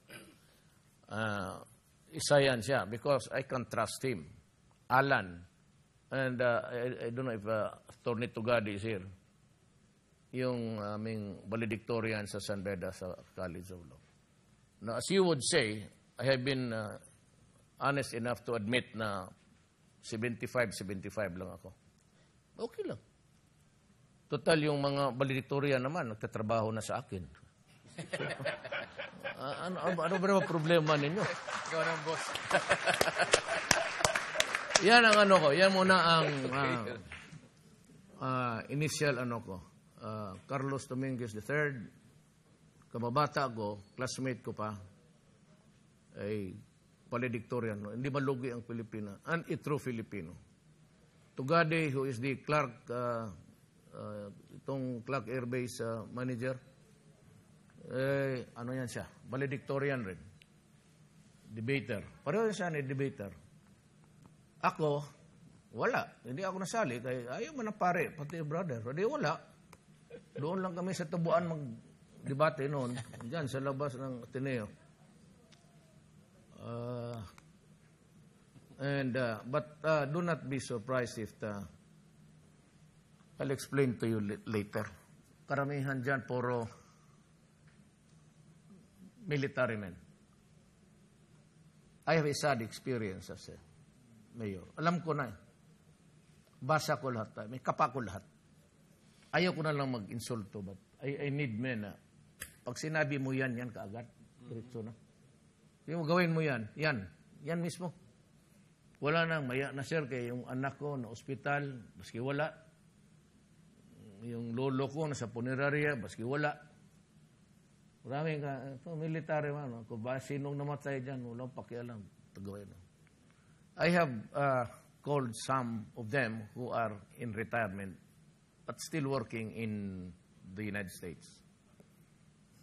Isa yan siya because I can trust him. Alan. And I don't know if Attorney Tugadi is here. Yung aming valedictorian sa San Beda sa College of Law. Now, as you would say, I have been honest enough to admit na 75 lang ako. Okay lang. Total, yung mga valedictorian naman, nagtatrabaho na sa akin. Ano ba naman problema ninyo? Ikaw ng boss. Yan ang ano ko. Yan muna ang initial ano ko. Carlos Dominguez III, kababata ko, classmate ko pa, ay valedictorian. No? Hindi malugi ang Pilipina. And a true Filipino. Tugade, who is the Clark, itong Clark Air Base manager, ano yan siya? Valedictorian rin. Debater. Pareho siya ni debater. Ako, wala. Hindi ako nasali. Kaya ayaw man ang pare, pati brother. Hindi, wala. Doon lang kami sa Tubuan mag-debate noon. Diyan, sa labas ng Ateneo. But do not be surprised if I'll explain to you later. Karamihan dyan, puro military men. I have a sad experience as a mayor. Alam ko na. Basa ko lahat. May kapa ko lahat. Ayaw ko na lang mag-insulto, but I need men na pag sinabi mo yan kaagad. Diretso na. Yung gawin mo yan mismo. Wala nang maya na sir kay yung anak ko na ospital, baski wala. Yung lolo ko nasa punerarya, baski wala. Maraming military man. Kung ba sinong namatay dyan, walang pakialam. Tagawin. I have called some of them who are in retirement but still working in the United States.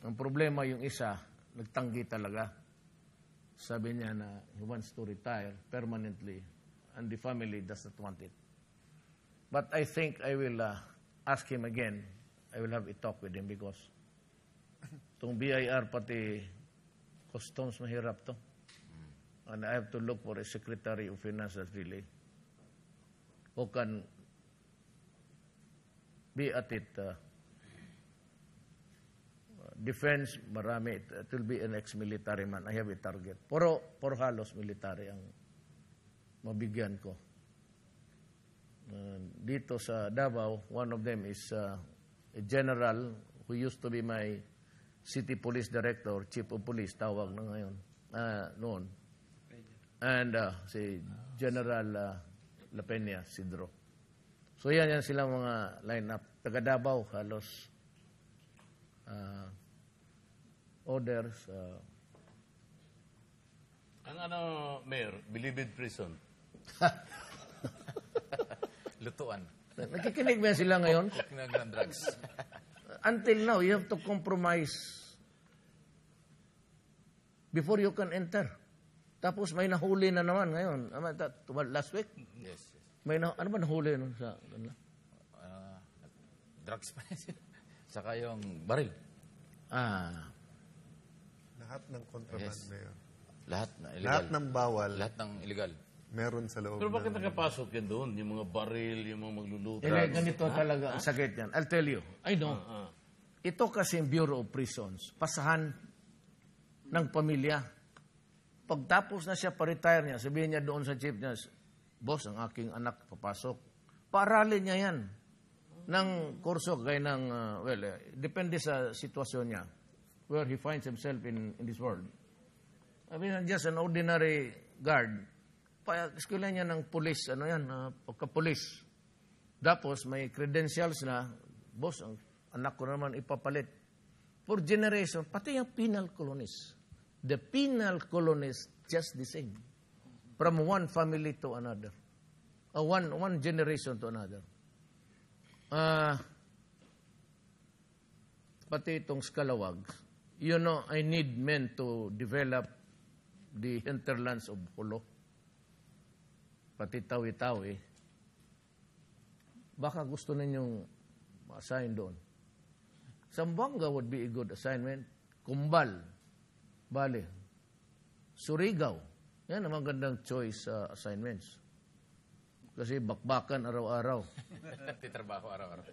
Ang problema yung isa, nagtanggi talaga. Sabi niya na he wants to retire permanently and the family does not want it. But I think I will ask him again. I will have a talk with him because itong BIR pati customs mahirap to. And I have to look for a Secretary of Finance that really who can be at it. Defense, marami. It will be an ex-military man. I have a target. Puro halos military ang mabigyan ko. Dito sa Davao, one of them is a general who used to be my city police director, chief of police, tawag na ngayon, noon. And si General La Peña, Sidro. So yan silang mga line-up. Taga Davao, halos orders. Ang Mayor, Bilibid Prison. Lutuan. Nakikinig ba sila ngayon? Ng drugs. Until now, you have to compromise before you can enter. Tapos may nahuli na naman ngayon. Last week? Yes. Ano ba nahuli nun sa... Drugs pa rin sila. Saka yung baril. Lahat ng contraband, Yes. Mayor. Lahat na illegal. Lahat ng bawal, Lahat ng illegal. meron sa loob Pero bakit ng... nakapasok yan doon? Yung mga baril, yung mga magluluto. Ganito talaga ang sakit yan. I'll tell you. I know. Ito kasi yung Bureau of Prisons. Pasahan ng pamilya. Pagtapos na siya pa-retire niya, sabihin niya doon sa chief niya, boss, ang aking anak papasok. Paaralin niya yan ng kurso kaya ng, depende sa sitwasyon niya, where he finds himself in this world. I mean, just an ordinary guard. Eskwela niya ng police, pagka-police. Tapos may credentials na, boss, ang anak ko naman ipapalit. For generation, pati yung penal colonists. The penal colonists, just the same. From one family to another. One generation to another. Pati itong Scalawag, I need men to develop the hinterlands of Jolo. Pati Tawi-Tawi. Baka gusto ninyong ma-assign doon. Zamboanga would be a good assignment. Kumbal, Bale, Surigao. Yan ang magandang choice assignments. Kasi bakbakan araw-araw. Titrabaho araw-araw.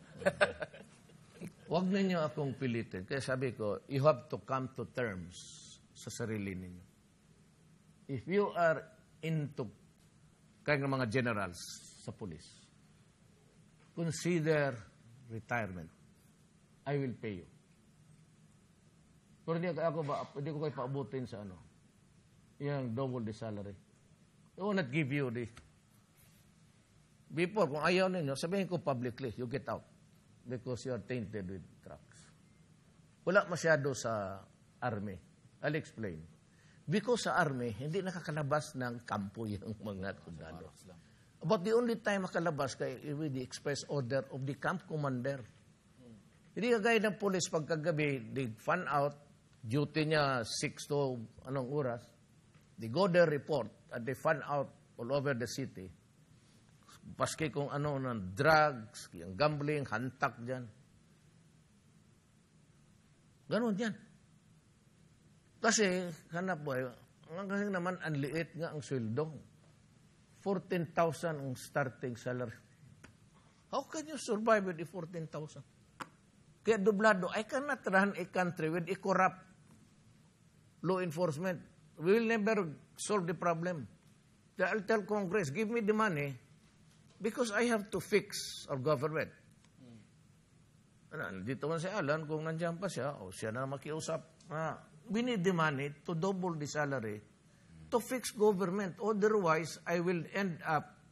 Huwag ninyo akong pilitin. Kaya sabi ko, you have to come to terms sa sarili ninyo. If you are into kaya ng mga generals sa police, consider retirement. I will pay you. Pero hindi ko kayo paabutin sa yung double the salary. I will not give you the... Before, kung ayaw ninyo, sabihin ko publicly, you get out. Because you are tainted with drugs. Wala masyado sa army. I'll explain. Because sa army, hindi nakakalabas ng kampo yung mga sundalo. But the only time makalabas kay with the express order of the camp commander. Hindi kagaya ng police pagkagabi, they fan out, duty niya 6 to anong oras. They go there, report, and they fan out all over the city. Paski kung ng drugs, yung gambling, hantak dyan. Ganon yan. Kasi, hanap buhay, kasi naman, ang liit nga ang sweldo. 14,000 ang starting salary. How can you survive with the 14,000? Kaya dublado, I cannot run a country with a corrupt law enforcement. We will never solve the problem. I'll tell Congress, give me the money because I have to fix our government. Dito man si Alan, kung nandiyan pa siya, siya na makiusap. We need the money to double the salary to fix government. Otherwise, I will end up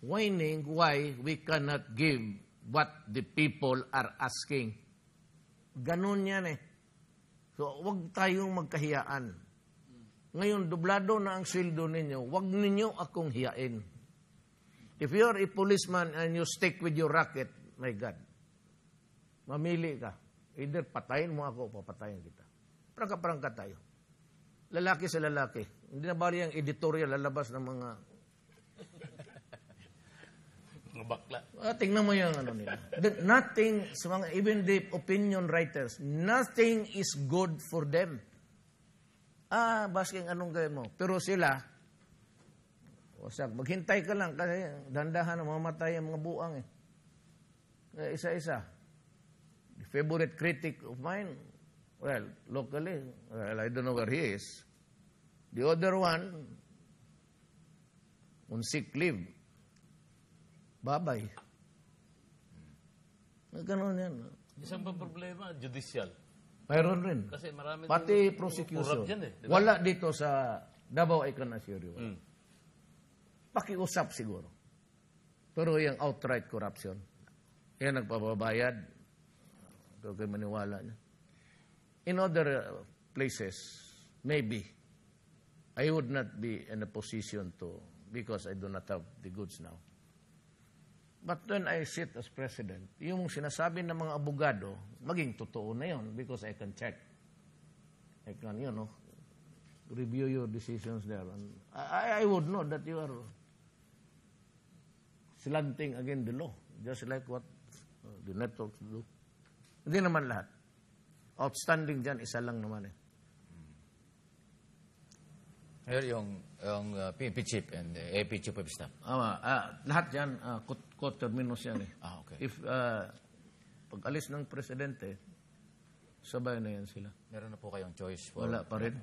whining why we cannot give what the people are asking. Ganun yan eh. So, wag tayong magkahiyaan. Ngayon, dublado na ang sweldo ninyo. Wag ninyo akong hiyain. If you're a policeman and you stick with your racket, my God, mamili ka. Either patayin mo ako o papatayin kita. Prangka-prangka tayo. Lalaki sa lalaki. Hindi na bali ang editorial lalabas ng mga... Mga bakla. Tingnan mo yung nila. Nothing, sa mga, even the opinion writers, nothing is good for them. Basking anong gawin mo. Pero sila, maghintay ka lang kasi dandahan na mamatay ang mga buang eh. Isa-isa. The favorite critic of mine, well, locally, I don't know where he is. The other one, on sick leave. Babay. Ganon yan. Isang pa problema, judicial. Mayroon rin. Kasi marami Pati prosecution. dyan eh. Diba? Wala dito sa Davao, I can assure you. Pakiusap siguro. Pero yung outright corruption, yan nagpapabayad, pero kayo maniwala niya. In other places, maybe, I would not be in a position to, because I do not have the goods now. But when I sit as president, yung sinasabi ng mga abogado, maging totoo na yun because I can check. I can, review your decisions there. And I would know that you are slanting against the law, just like what the networks do. Hindi naman lahat. Outstanding dyan, isa lang naman eh. Yung PNP chief and AP chief of staff. Lahat yan, coterminous yan eh. Okay. If pag alis ng presidente, sabay na yan sila. Meron na po kayong choice for... Wala pa rin.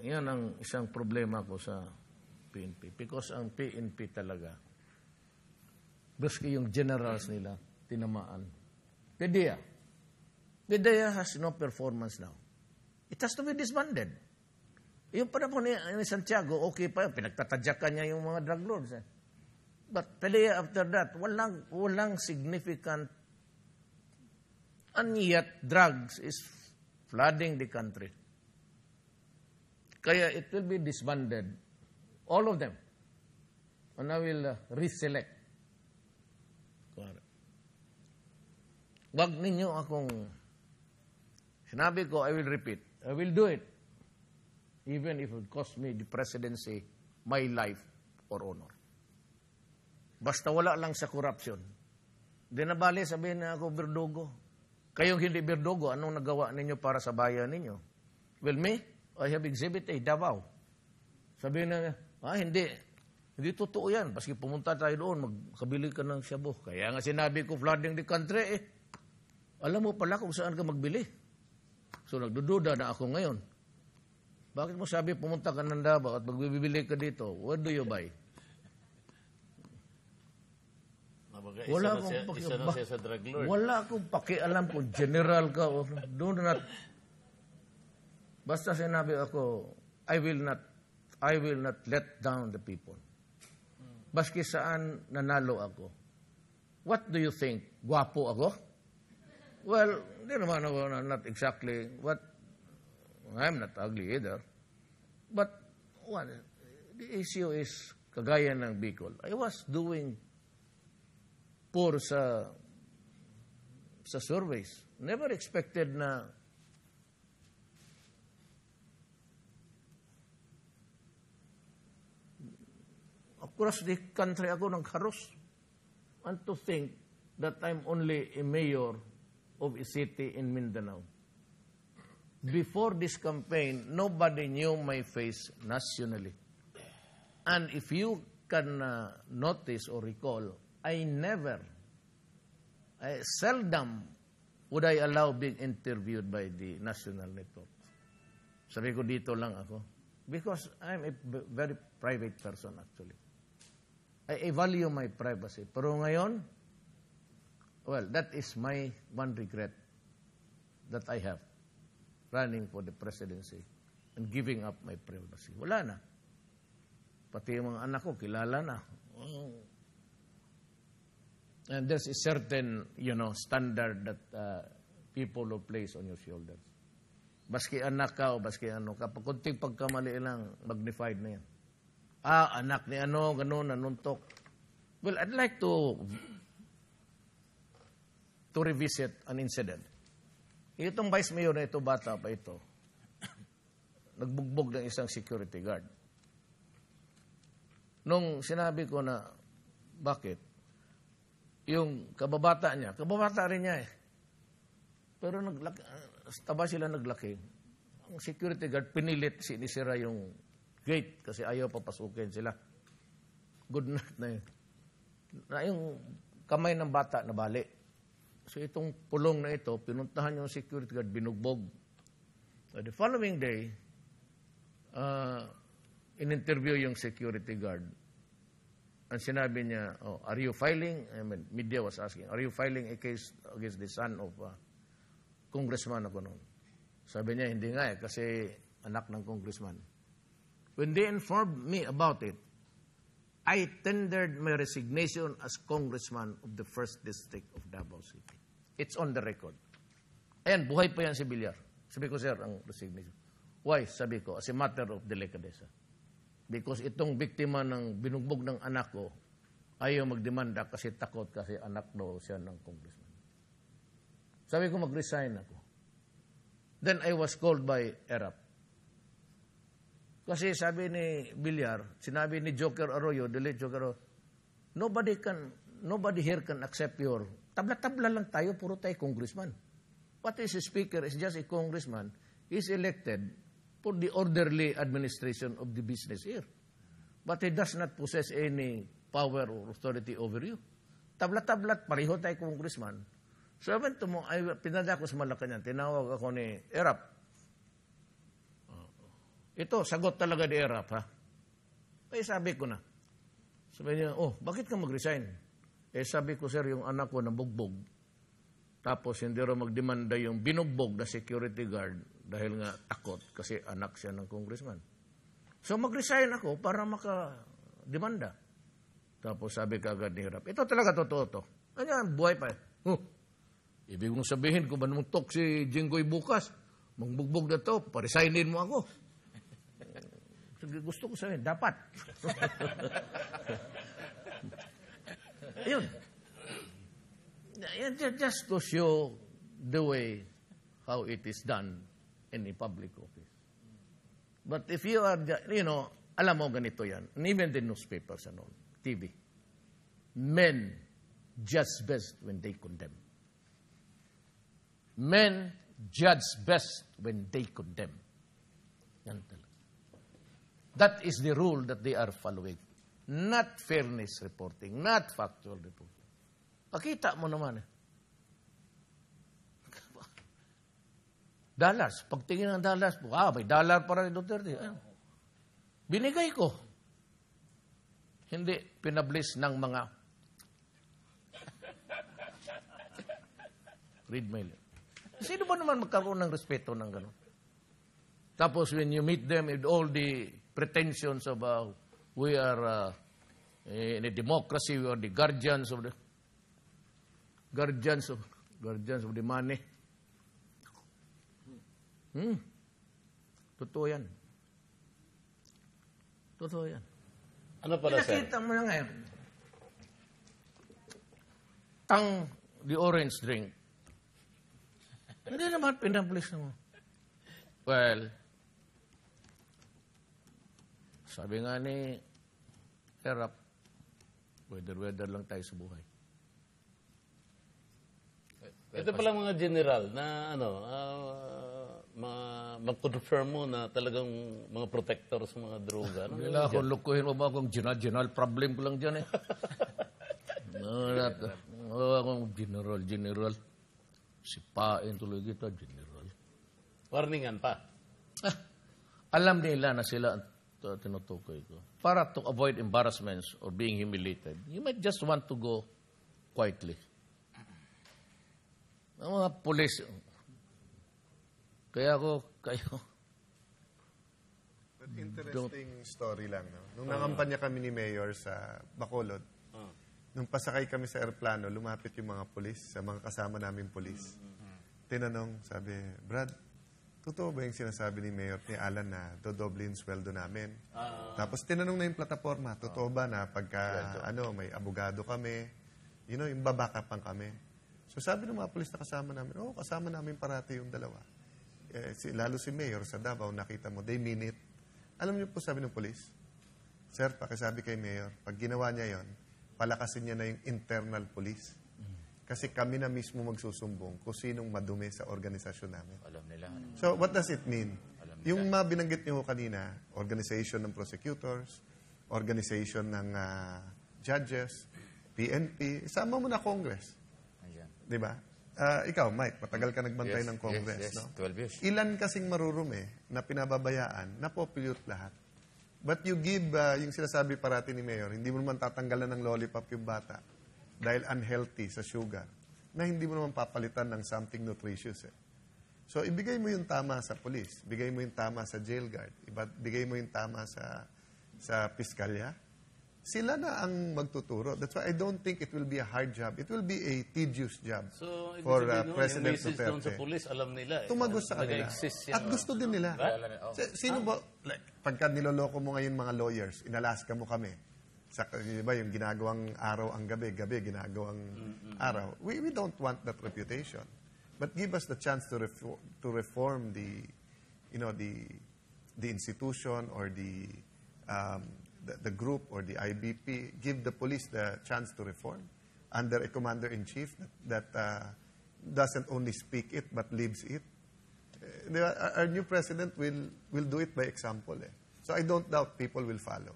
Yan ang isang problema ko sa PNP. Because ang PNP talaga, baski yung generals nila, tinamaan. The DEA has no performance now. It has to be disbanded. Yung panahon ni Santiago, okay pa yun. Pinagtatadyakan niya yung mga drug lords. But the day after that, walang significant, and yet drugs is flooding the country. Kaya it will be disbanded, all of them. And I will reselect. Wag ninyo akong, sinabi ko, I will repeat. I will do it. Even if it cost me the presidency, my life or honor. Basta wala lang sa corruption. Di na bali, sabihin na ako, Berdugo. Kayong hindi Berdugo, anong nagawa ninyo para sa bayan ninyo? Well, me, I have exhibit A, Davao. Sabihin na, hindi. Hindi totoo yan. Paski pumunta tayo doon, magkabili ka ng shabu. Kaya nga sinabi ko, flooding the country eh. Alam mo pala kung saan ka magbili. So nagdududa na ako ngayon. Bakit mo sabi pumunta ka ng Davao at magbibili ka dito? What do you buy? Wala akong pakialam kung general ka o do not. Basta sinabi ako, I will not let down the people. Baski saan nanalo ako. What do you think? Gwapo ako? Well, hindi naman ako, not exactly what. I'm not ugly either. But the issue is, kagaya ng Bicol. I was doing poor sa surveys. Never expected na across the country ako nagharos. And to think that I'm only a mayor of a city in Mindanao. Before this campaign, nobody knew my face nationally. And if you can notice or recall, I seldom would I allow being interviewed by the national network. Sabi ko, dito lang ako. Because I'm a very private person actually. I value my privacy. Pero ngayon, well, that is my one regret that I have. Running for the presidency and giving up my privacy. Wala na. Pati yung mga anak ko, kilala na. And there's a certain, standard that people will place on your shoulders. Baski anak ka o baski ano ka, pag kunting pagkamali lang, magnified na yan. Anak ni ano, ganun, nanuntok. Well, I'd like to revisit an incident. Itong vice mayor na ito, bata pa ito, nagbugbog ng isang security guard. Nung sinabi ko na, bakit? Yung kababata rin niya eh. Pero taba sila naglaki. Ang security guard, pinilit sinisira yung gate kasi ayaw papasukin sila. Good night na yun. Na yung kamay ng bata nabali. So itong pulong na ito, pinuntahan yung security guard, binugbog. So the following day, in-interview yung security guard. Ang sinabi niya, are you filing? Media was asking, are you filing a case against the son of congressman ako noon? Sabi niya, hindi nga kasi anak ng congressman. When they informed me about it, I tendered my resignation as congressman of the 1st District of Davao City. It's on the record. Ayan, buhay pa yan si Villar. Sabi ko, sir, ang resignation. Why? Sabi ko, as a matter of delicadeza. Because itong biktima ng binugbog ng anak ko, ayaw magdemanda kasi takot kasi anak daw siya ng congressman. Sabi ko, mag-resign ako. Then I was called by ERAP. Kasi sabi ni Villar, sinabi ni Joker Arroyo, the late Joker Arroyo, nobody here can accept your, tabla-tabla lang tayo, puro tayo congressman. What is a speaker is just a congressman. He's elected for the orderly administration of the business here. But he does not possess any power or authority over you. Tabla-tablat, pareho tayo congressman. So I went to pinadala ko sa Malacanang, tinawag ako ni ERAP. Ito, sagot talaga ni ERAP, ha? Eh, sabi ko na. Sabi niya, bakit ka mag-resign? Eh, sabi ko, sir, yung anak ko nabugbog. Tapos, hindi rin magdemanda yung binugbog na security guard dahil nga takot kasi anak siya ng congressman. So, mag-resign ako para maka-demanda. Tapos, sabi ka agad ni ERAP, ito talaga totoo to. Ganyan, buhay pa. Ibig kong sabihin, kung manungtok si Jinggoy bukas, magbugbog na to, paresignin mo ako. Gusto ko sabihin, dapat. Ayun. Just to show the way how it is done in a public office. But if you are, alam mo ganito yan, and even the newspapers and all, TV, men judge best when they condemn. Men judge best when they condemn. Yan talaga. That is the rule that they are following. Not fairness reporting, not factual reporting. Pakita mo naman. Dollars. Pagtingin ng dollars, may dollar para ni Duterte. Binigay ko. Hindi pinablis ng mga read my lips. Sino ba naman magkaroon ng respeto ng gano'n? Tapos when you meet them with all the pretensions of we are in a democracy, we are the guardians of the money. Totoo yan. Totoo yan. Ano pala, sir? Pinakita mo na ngayon. The orange drink. Hindi naman pinablis mo. Well, sabi nga ni ERAP, weather lang tayo sa buhay. Ito pala mga general na mag-confirm mo na talagang mga protector sa mga droga. Hindi na ako lukuhin mo ba akong general problem ko lang dyan eh. Akong general. Sipain tuloy kita, general. Warningan pa. Alam nila na sila tinutukoy ko. Para to avoid embarrassments or being humiliated, you might just want to go quietly. Ang mga pulis, kayo. But interesting story lang. No? Nung nangampanya kami ni Mayor sa Bacolod, nung pasakay kami sa aeroplano, lumapit yung mga pulis, sa mga kasama naming pulis. Tinanong, sabi, Brad, totoo ba yung sinasabi ni Mayor ni Alan na dodoble yung sweldo namin? Tapos tinanong na yung plataforma, totoo ba na pagka may abogado kami, yung babakapan kami. So sabi ng mga pulis na kasama namin, kasama namin parati yung dalawa. Lalo si Mayor sa Davao, nakita mo, they mean it. Alam niyo po sabi ng pulis, Sir, pakisabi kay Mayor, pag ginawa niya yon, palakasin niya na yung internal police. Kasi kami na mismo magsusumbong kung sinong madumi sa organisasyon namin. Alam nila. So, what does it mean? Yung binanggit niyo kanina, organization ng prosecutors, organization ng judges, PNP, isama mo na Congress. Di ba? Ikaw, Mike, matagal ka nagbantay ng Congress. Yes, no? 12 years. Ilan kasing marurumi na pinababayaan, na populate lahat. But you give, yung sinasabi parati ni Mayor, hindi mo naman tatanggalan ng lollipop yung bata dahil unhealthy sa sugar, na hindi mo naman papalitan ng something nutritious. So, ibigay mo yung tama sa police, ibigay mo yung tama sa jail guard, ibigay mo yung tama sa piskalya, sila na ang magtuturo. That's why I don't think it will be a hard job. It will be a tedious job So, ibig for sabihin nun, President yung message doon sa Duterte. police, alam nila eh. Tumagos sa kanila. Nag-exist yan. At gusto din nila. Sino ba, like, pagka niloloko mo ngayon mga lawyers, inalaska mo kami, di ba, yung ginagawang araw ang gabi, ginagawang araw. We don't want that reputation. But give us the chance to reform the institution or the group or the IBP. Give the police the chance to reform under a commander-in-chief that doesn't only speak it but lives it. Our new president will do it by example. So I don't doubt people will follow.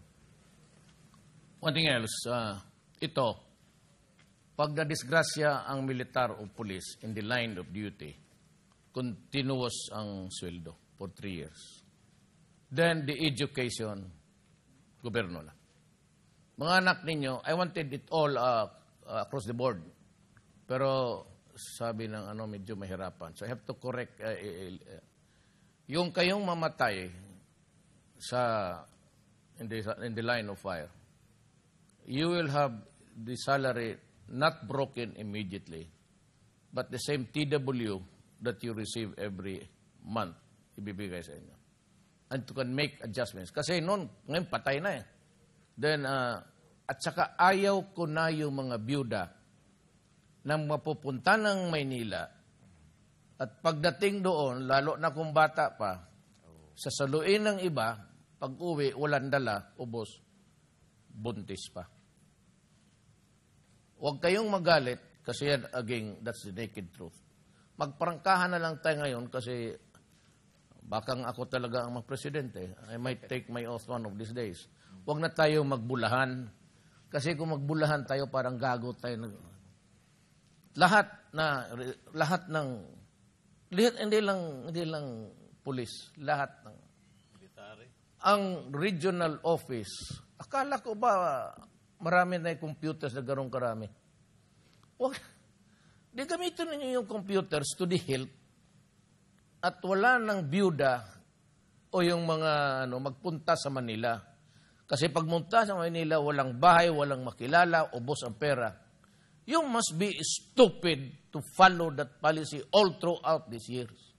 One thing else, ito, pag nadisgrasya ang militar o police in the line of duty, continuous ang sweldo for 3 years. Then the education, gobyerno na. Mga anak ninyo, I wanted it all across the board. Pero sabi ng medyo mahirapan. So I have to correct. Yung kayong mamatay in the line of fire, you will have the salary not broken immediately, but the same TW that you receive every month, ibibigay sa inyo. And you can make adjustments. Kasi ngayon patay na eh. Then, at saka ayaw ko na yung mga byuda na mapupunta ng Maynila at pagdating doon, lalo na kung bata pa, sasaluin ng iba, pag uwi, walang dala, ubos, buntis pa. Huwag kayong magalit kasi yan, again, that's the naked truth. Magparangkahan na lang tayo ngayon kasi bakang ako talaga ang presidente. I might take my oath one of these days. Huwag na tayo magbulahan. Kasi kung magbulahan tayo, parang gago tayo. Lahat ng hindi lang pulis, lahat ng Military. ang regional office. Akala ko ba marami na yung computers na garong karami? Huwag. Di gamitin ninyo yung computers to the hilt at wala ng byuda o yung mga magpunta sa Manila. Kasi pagmunta sa Manila, walang bahay, walang makilala, ubos ang pera. You must be stupid to follow that policy all throughout these years.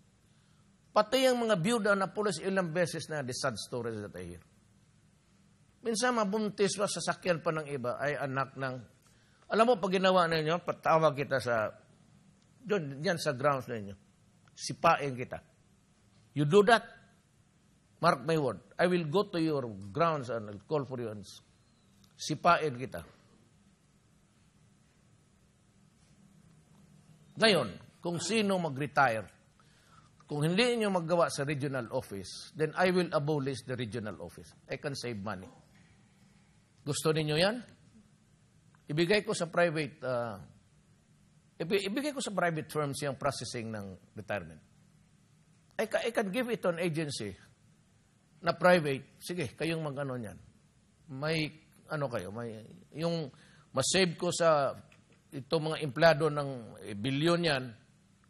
Pati yung mga byuda na pulis ilang beses na the sad stories that I hear. Minsan mabuntis pa, sasakyan pa ng iba, ay anak ng... Alam mo, pag ginawa ninyo, patawag kita sa... Diyan sa grounds ninyo. Sipain kita. You do that, mark my word, I will go to your grounds and I'll call for you and sipain kita. Ngayon, kung sino mag-retire, kung hindi niyo maggawa sa regional office, then I will abolish the regional office. I can save money. Gusto niyo yan? Ibigay ko sa private firms yung processing ng retirement. I can give it to an agency na private. Sige, kayong mag-ano niyan. May yung masave ko sa itong mga empleyado ng bilyon yan,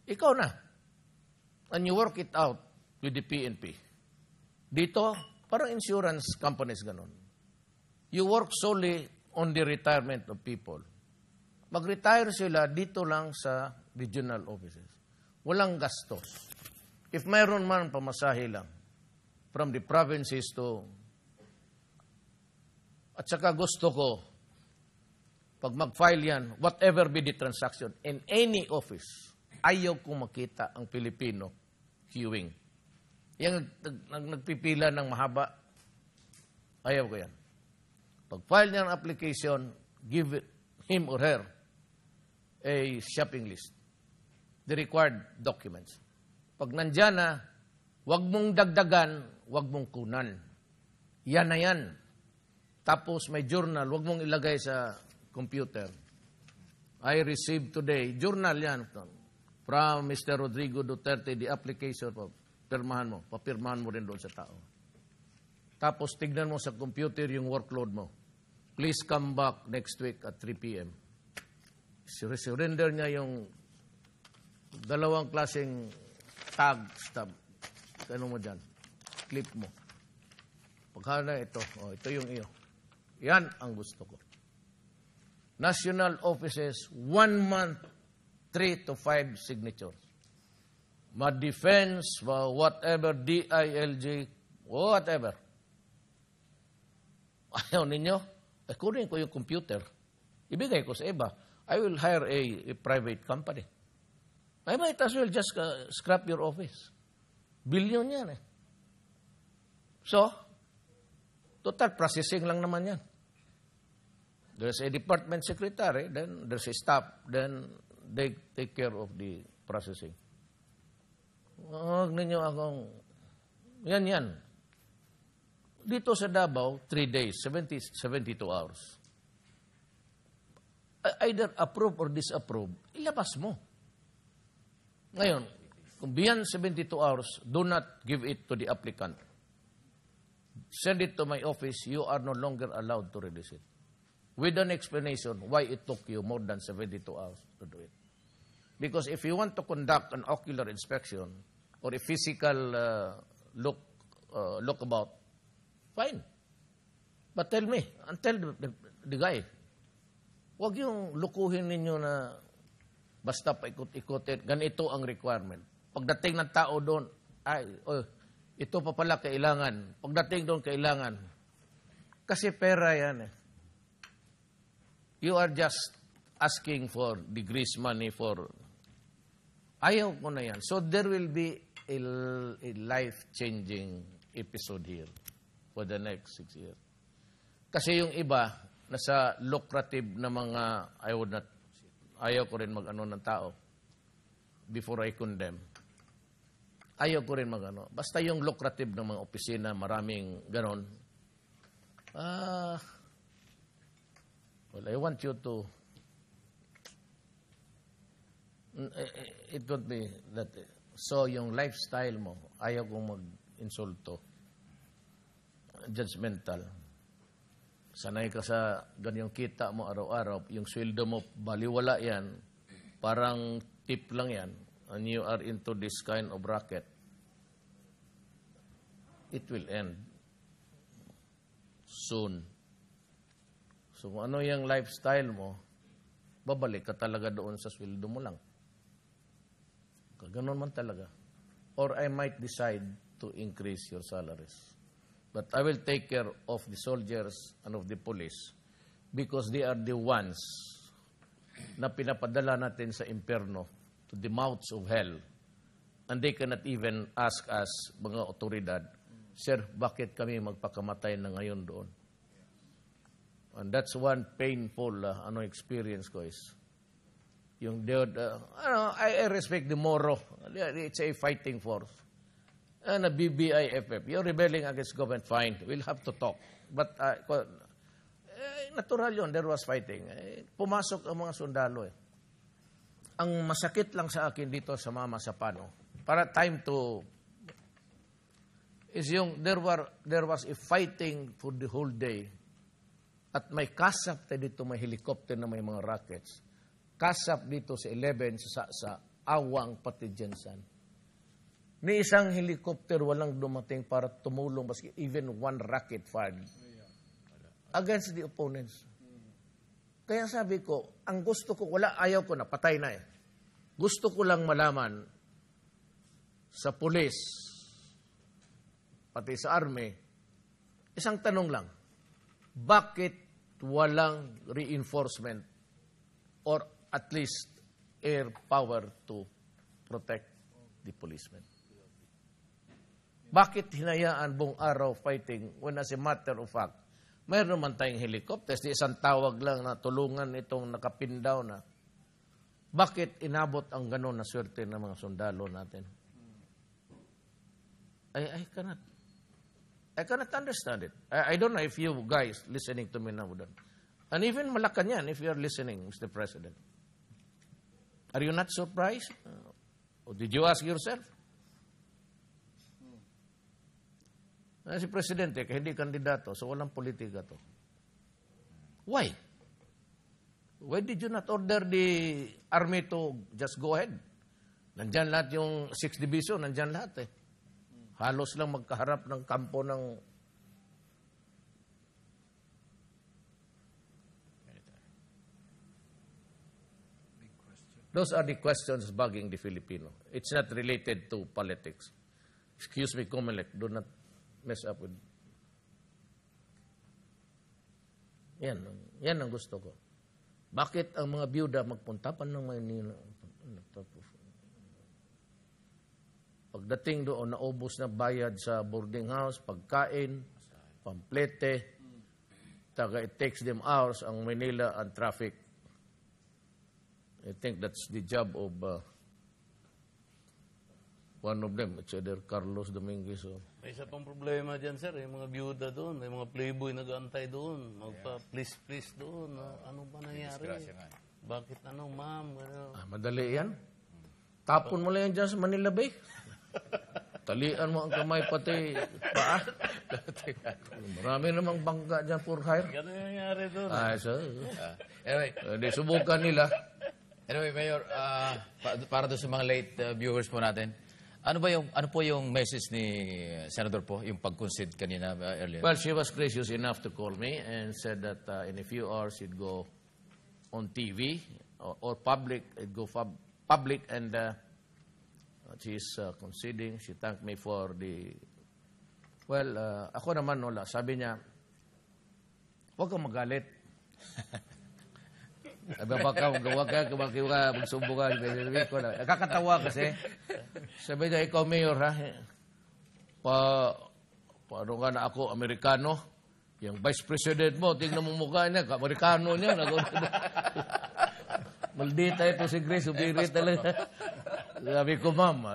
ikaw na. And you work it out with the PNP. Dito, parang insurance companies ganun. You work solely on the retirement of people. Mag-retire sila dito lang sa regional offices. Walang gastos. If mayroon man pamasahe lang from the provinces to... At saka gusto ko, pag mag-file yan, whatever be the transaction, in any office, ayaw kong makita ang Pilipino queuing. Yung nagpipila ng mahaba, ayaw ko yan. Pag-file niya ng application, give him or her a shopping list. The required documents. Pag nandyan na, huwag mong dagdagan, huwag mong kunan. Yan na yan. Tapos may journal, huwag mong ilagay sa computer. I received today, journal yan, from Mr. Rodrigo Duterte, the application, papirmahan mo rin doon sa tao. Tapos tignan mo sa computer yung workload mo. Please come back next week at 3 p.m. Surrender niya yung dalawang klaseng tag, stub. Ano mo dyan? Clip mo. Pagkala ito, ito yung iyo. Yan ang gusto ko. National offices, 1 month, 3 to 5 signatures. Ma-defense, whatever, DILG, whatever. Ayaw ninyo? Kunin ko yung computer. Ibigay ko sa iba. I will hire a private company. I might as well just scrap your office. Billion yan eh. So, total processing lang naman yan. There's a department secretary, then there's a staff, then they take care of the processing. Huwag ninyo akong, yan. Dito sa Davao, 3 days, 72 hours. Either approve or disapprove, ilabas mo. Ngayon, kung beyond 72 hours, do not give it to the applicant. Send it to my office, you are no longer allowed to release it. With an explanation why it took you more than 72 hours to do it. Because if you want to conduct an ocular inspection or a physical look about, fine. But tell me, and tell the guy, huwag yung lukuhin ninyo na basta paikot-ikotin, ganito ang requirement. Pagdating ng tao doon, ito pa pala kailangan. Pagdating doon, kailangan. Kasi pera yan eh. You are just asking for the grease money for... Ayaw ko na yan. So there will be a life-changing episode here for the next 6 years. Kasi yung iba, nasa lucrative na mga... Ayaw ko rin mag-ano ng tao before I condemn. Ayaw ko rin mag-ano. Basta yung lucrative ng mga opisina, maraming ganon. Well, I want you to... It would be that... So, yung lifestyle mo, ayaw kong mag-insulto. Judgmental. Sanay ka sa ganyang kita mo araw-araw, yung sweldo mo, baliwala yan, parang tip lang yan, and you are into this kind of racket, it will end soon. So kung ano yung lifestyle mo, babalik ka talaga doon sa sweldo mo lang. Ganon man talaga. Or I might decide to increase your salaries. But I will take care of the soldiers and of the police because they are the ones na pinapadala natin sa impyerno, to the mouths of hell. And they cannot even ask us, mga otoridad, Sir, bakit kami magpakamatay na ngayon doon? And that's one painful experience ko is yung I respect the Moro. It's a fighting force. And a BBIFF, you're rebelling against government, fine. We'll have to talk. But natural yun, there was fighting. Pumasok ang mga sundalo eh. Ang masakit lang sa akin dito sa Mama Sapano, para time to, is yung there was a fighting for the whole day. At may kasap dito, may helicopter na may mga rockets. Kasap dito sa 11, sa Awang, pati Jensan. Ni isang helicopter walang dumating para tumulong, maski even one rocket fired against the opponents. Kaya sabi ko, ang gusto ko, ayaw ko na, patay na eh. Gusto ko lang malaman sa pulis, pati sa army, isang tanong lang, bakit walang reinforcement or at least air power to protect the policemen? Bakit hinayaan buong araw fighting when as a matter of fact, mayroon naman tayong helicopters, di isang tawag lang na tulungan itong nakapindaw na. Bakit inabot ang gano'n na swerte ng mga sundalo natin? I cannot understand it. I don't know if you guys listening to me now. And even Malacanang, if you are listening, Mr. President. Are you not surprised? Or did you ask yourself? Si Presidente, kaya hindi kandidato, so walang politika to. Why? Why did you not order the army to just go ahead? Nandyan lahat yung 6th Division, nandyan lahat eh. Halos lang magkaharap ng kampo ng... Those are the questions bugging the Filipino. It's not related to politics. Excuse me, Comelec, do not mess up with... Yan ang gusto ko. Bakit ang mga byuda magpunta pa ng Maynila? Pagdating doon, naubos na bayad sa boarding house, pagkain, pamplete, it takes them hours ang Manila and traffic. I think that's the job of one of them. It's either Carlos Dominguez or... May isa pang problema dyan, sir. Yung mga byuda doon, may mga playboy nag-aantay doon. Magpa-please doon. Ano ba nangyari? Bakit ma'am? Ano? Madali yan. Tapon mo lang yan dyan sa Manila Bay. Talian mo ang kamay pati paa. Marami namang bangga dyan for hire. Gano'n yung nangyari doon. Anyway, Di subukan nila. Anyway, Mayor, para doon sa mga late viewers po natin, ano po yung message ni Senator po, yung pag-concede kanina earlier? Well, she was gracious enough to call me and said that in a few hours she'd go on TV or public. It'd go public and she's conceding. She thanked me for the... Well, ako naman wala. Sabi niya, huwag kang magalit. Sabi huwag ka, magsumbo ka. Kakatawa kasi. Sabi niya, ikaw, Mayor, ha? Paano nga na ako, Amerikano? Yung Vice President mo, tingnan mo mukha niya, Amerikano niya. Maldita ito si Grace, ubiri talaga. Sabi ko, ma'am,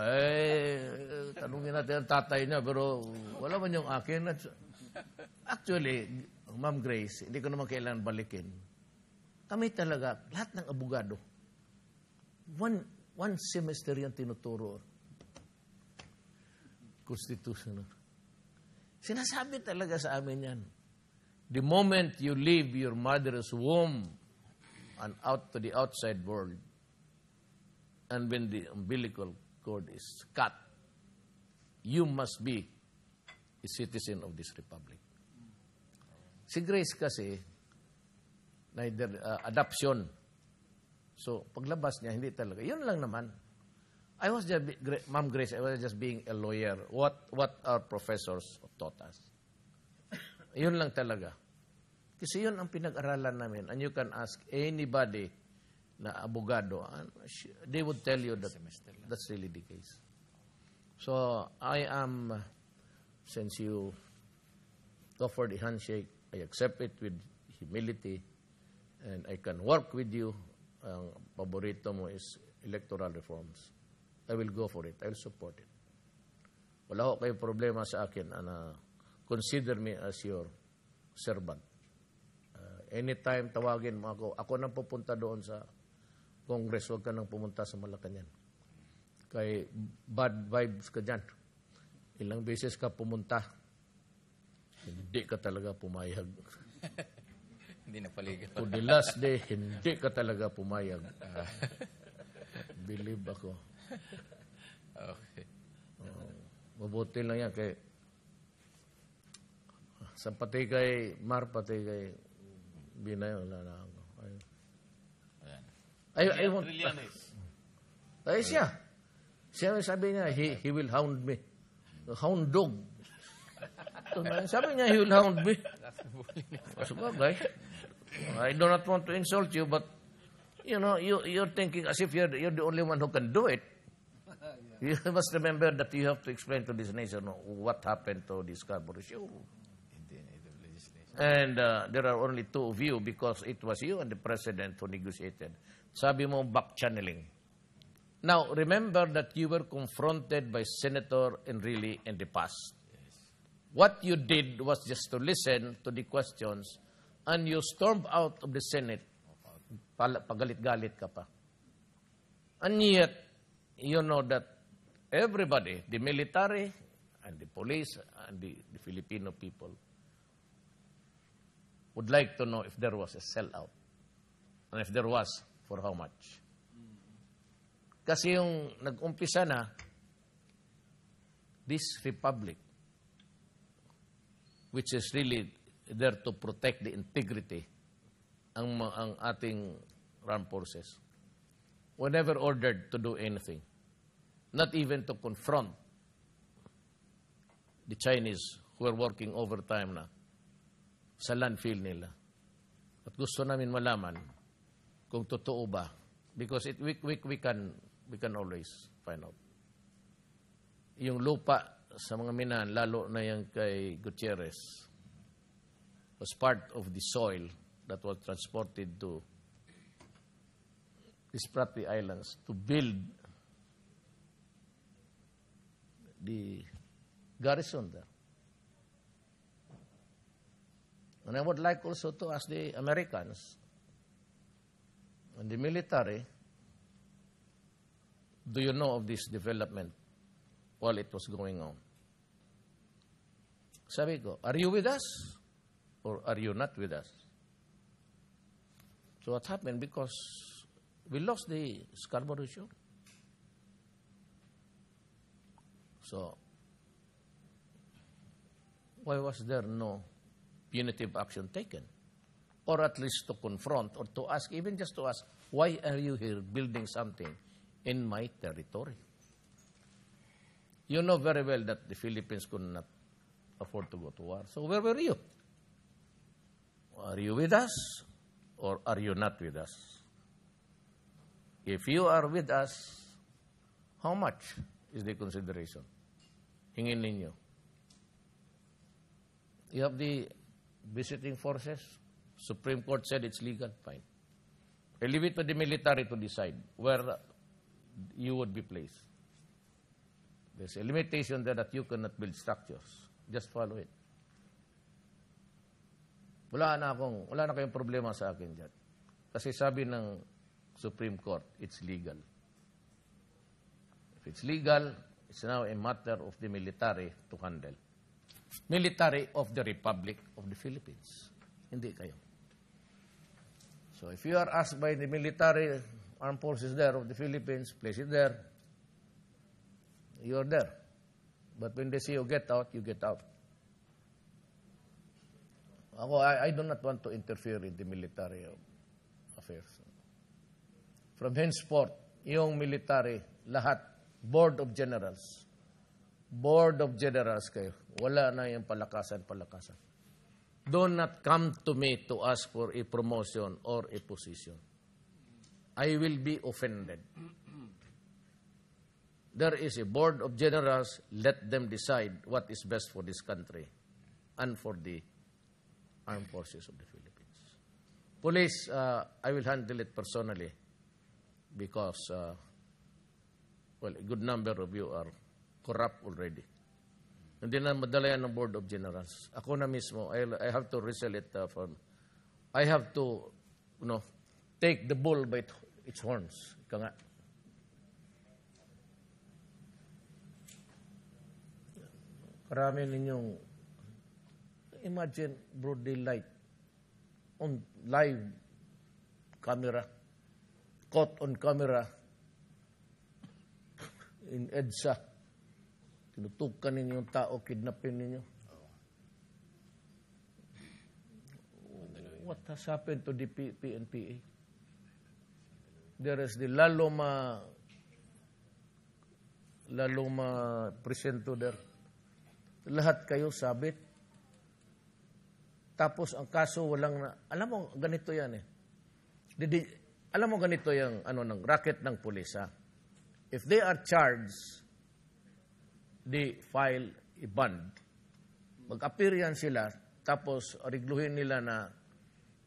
tanungin natin ang tatay niya, pero wala man yung akin. Actually, Ma'am Grace, hindi ko naman kailangan balikin. Kami talaga, lahat ng abogado, one semester yung tinuturo. Constitutional. Sinasabi talaga sa amin yan. The moment you leave your mother's womb and out to the outside world, and when the umbilical cord is cut, you must be a citizen of this republic. Si Grace kasi, neither adoption. So, paglabas niya, hindi talaga. Yun lang naman. I was just, Ma'am Grace, I was just being a lawyer. What our professors taught us. Yun lang talaga. Kasi yun ang pinag-aralan namin. And you can ask anybody na abogado, and they would tell you that that's really the case. So, I am, since you offered a handshake, I accept it with humility, and I can work with you. Ang paborito mo is electoral reforms. I will go for it. I will support it. Wala ko kayong problema sa akin. Consider me as your servant. Anytime tawagin mo ako, ako nang pupunta doon sa Congress, huwag ka nang pumunta sa Malacanang. Kay bad vibes ka dyan. Ilang beses ka pumunta, hindi ka talaga pumayag. Hindi napaligaw. To the last day, hindi ka talaga pumayag. Believe ako. Okay. Mabuti lang yan kay sa pati kay Mar, pati kay Binay, wala na ako. I want... Ay siya. Siya sabi niya, he will hound me. Hound dog. Sabi niya, he will hound me. Sabagay. I do not want to insult you, but you know, you're thinking as if you're the only one who can do it. You must remember that you have to explain to this nation what happened to this Scarborough Show. And there are only two of you because it was you and the president who negotiated. Sabi mo, back-channeling. Now, remember that you were confronted by Senator Enrile in the past. What you did was just to listen to the questions and you stormed out of the Senate. Pagalit-galit ka pa. And yet, you know that everybody, the military and the police and the Filipino people, would like to know if there was a sellout. And if there was, for how much. Kasi yung nag-umpisa na, this republic, which is really there to protect the integrity ang ating armed forces, were never ordered to do anything. Not even to confront the Chinese who are working overtime na sa landfill nila. At gusto namin malaman kung totoo ba. Because we can always find out. Yung lupa sa mga minahan, lalo na yung kay Gutierrez, was part of the soil that was transported to the Spratly Islands to build the garrison there. And I would like also to ask the Americans and the military, do you know of this development while it was going on? Sabi ko, are you with us or are you not with us? So what happened? Because we lost the Scarborough Shoal. So why was there no punitive action taken? Or at least to confront or to ask, even just to ask, why are you here building something in my territory? You know very well that the Philippines could not afford to go to war. So where were you? Are you with us or are you not with us? If you are with us, how much is the consideration? Hingin ninyo. You have the visiting forces. Supreme Court said it's legal, fine. I leave it to the military to decide where you would be placed. There's a limitation there that you cannot build structures. Just follow it. Wala na kayong problema sa akin dyan. Kasi sabi ng Supreme Court, it's legal. If it's legal, it's now a matter of the military to handle. Military of the Republic of the Philippines. Hindi kayo. So if you are asked by the military armed forces there of the Philippines, place it there. You are there. But when they say you get out, you get out. I do not want to interfere in the military affairs. From henceforth, yung military, lahat, Board of Generals kayo. Wala na yung palakasan. Do not come to me to ask for a promotion or a position. I will be offended. There is a Board of Generals. Let them decide what is best for this country and for the armed forces of the Philippines. Police, I will handle it personally because, a good number of you are corrupt already. Hindi na madala yan ng Board of Generals. Ako na mismo, I have to wrestle it I have to, take the bull by its horns. Ika nga. Karami ninyong, imagine broad daylight, on live camera, caught on camera, in EDSA, tinutukan ninyo yung tao, kidnapin ninyo. What has happened to the PNPA? There is the Laloma presento there. Lahat kayo sabit. Tapos ang kaso walang alam mo ganito yan eh. Alam mo ganito yung ng racket ng pulis ha. If they are charged, they file a bond. Mag-appear yan sila, tapos arigluhin nila na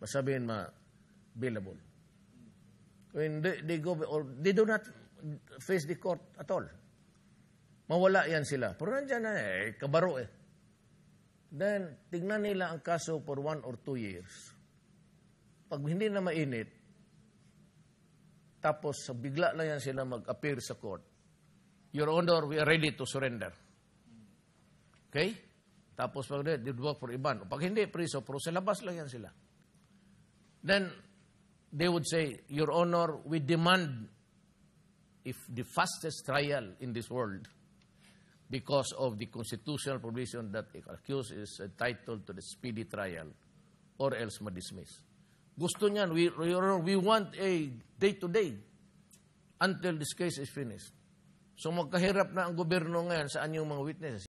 masabihin bailable. When they go or they do not face the court at all. Mawala yan sila. Pero nandiyan na kabaro eh. Then, tignan nila ang kaso for 1 or 2 years. Pag hindi na mainit, tapos bigla lang yan sila mag-appear sa court. Your Honor, we are ready to surrender. Okay? Tapos pag they work for iban. Pag hindi, priso, pero sa labas lang yan sila. Then, they would say, Your Honor, we demand if the fastest trial in this world because of the constitutional provision that the accused is entitled to the speedy trial or else ma-dismiss. Gusto niyan, we want a day-to-day. until this case is finished. So magkahirap na ang gobyerno ngayon, saan yung mga witnesses?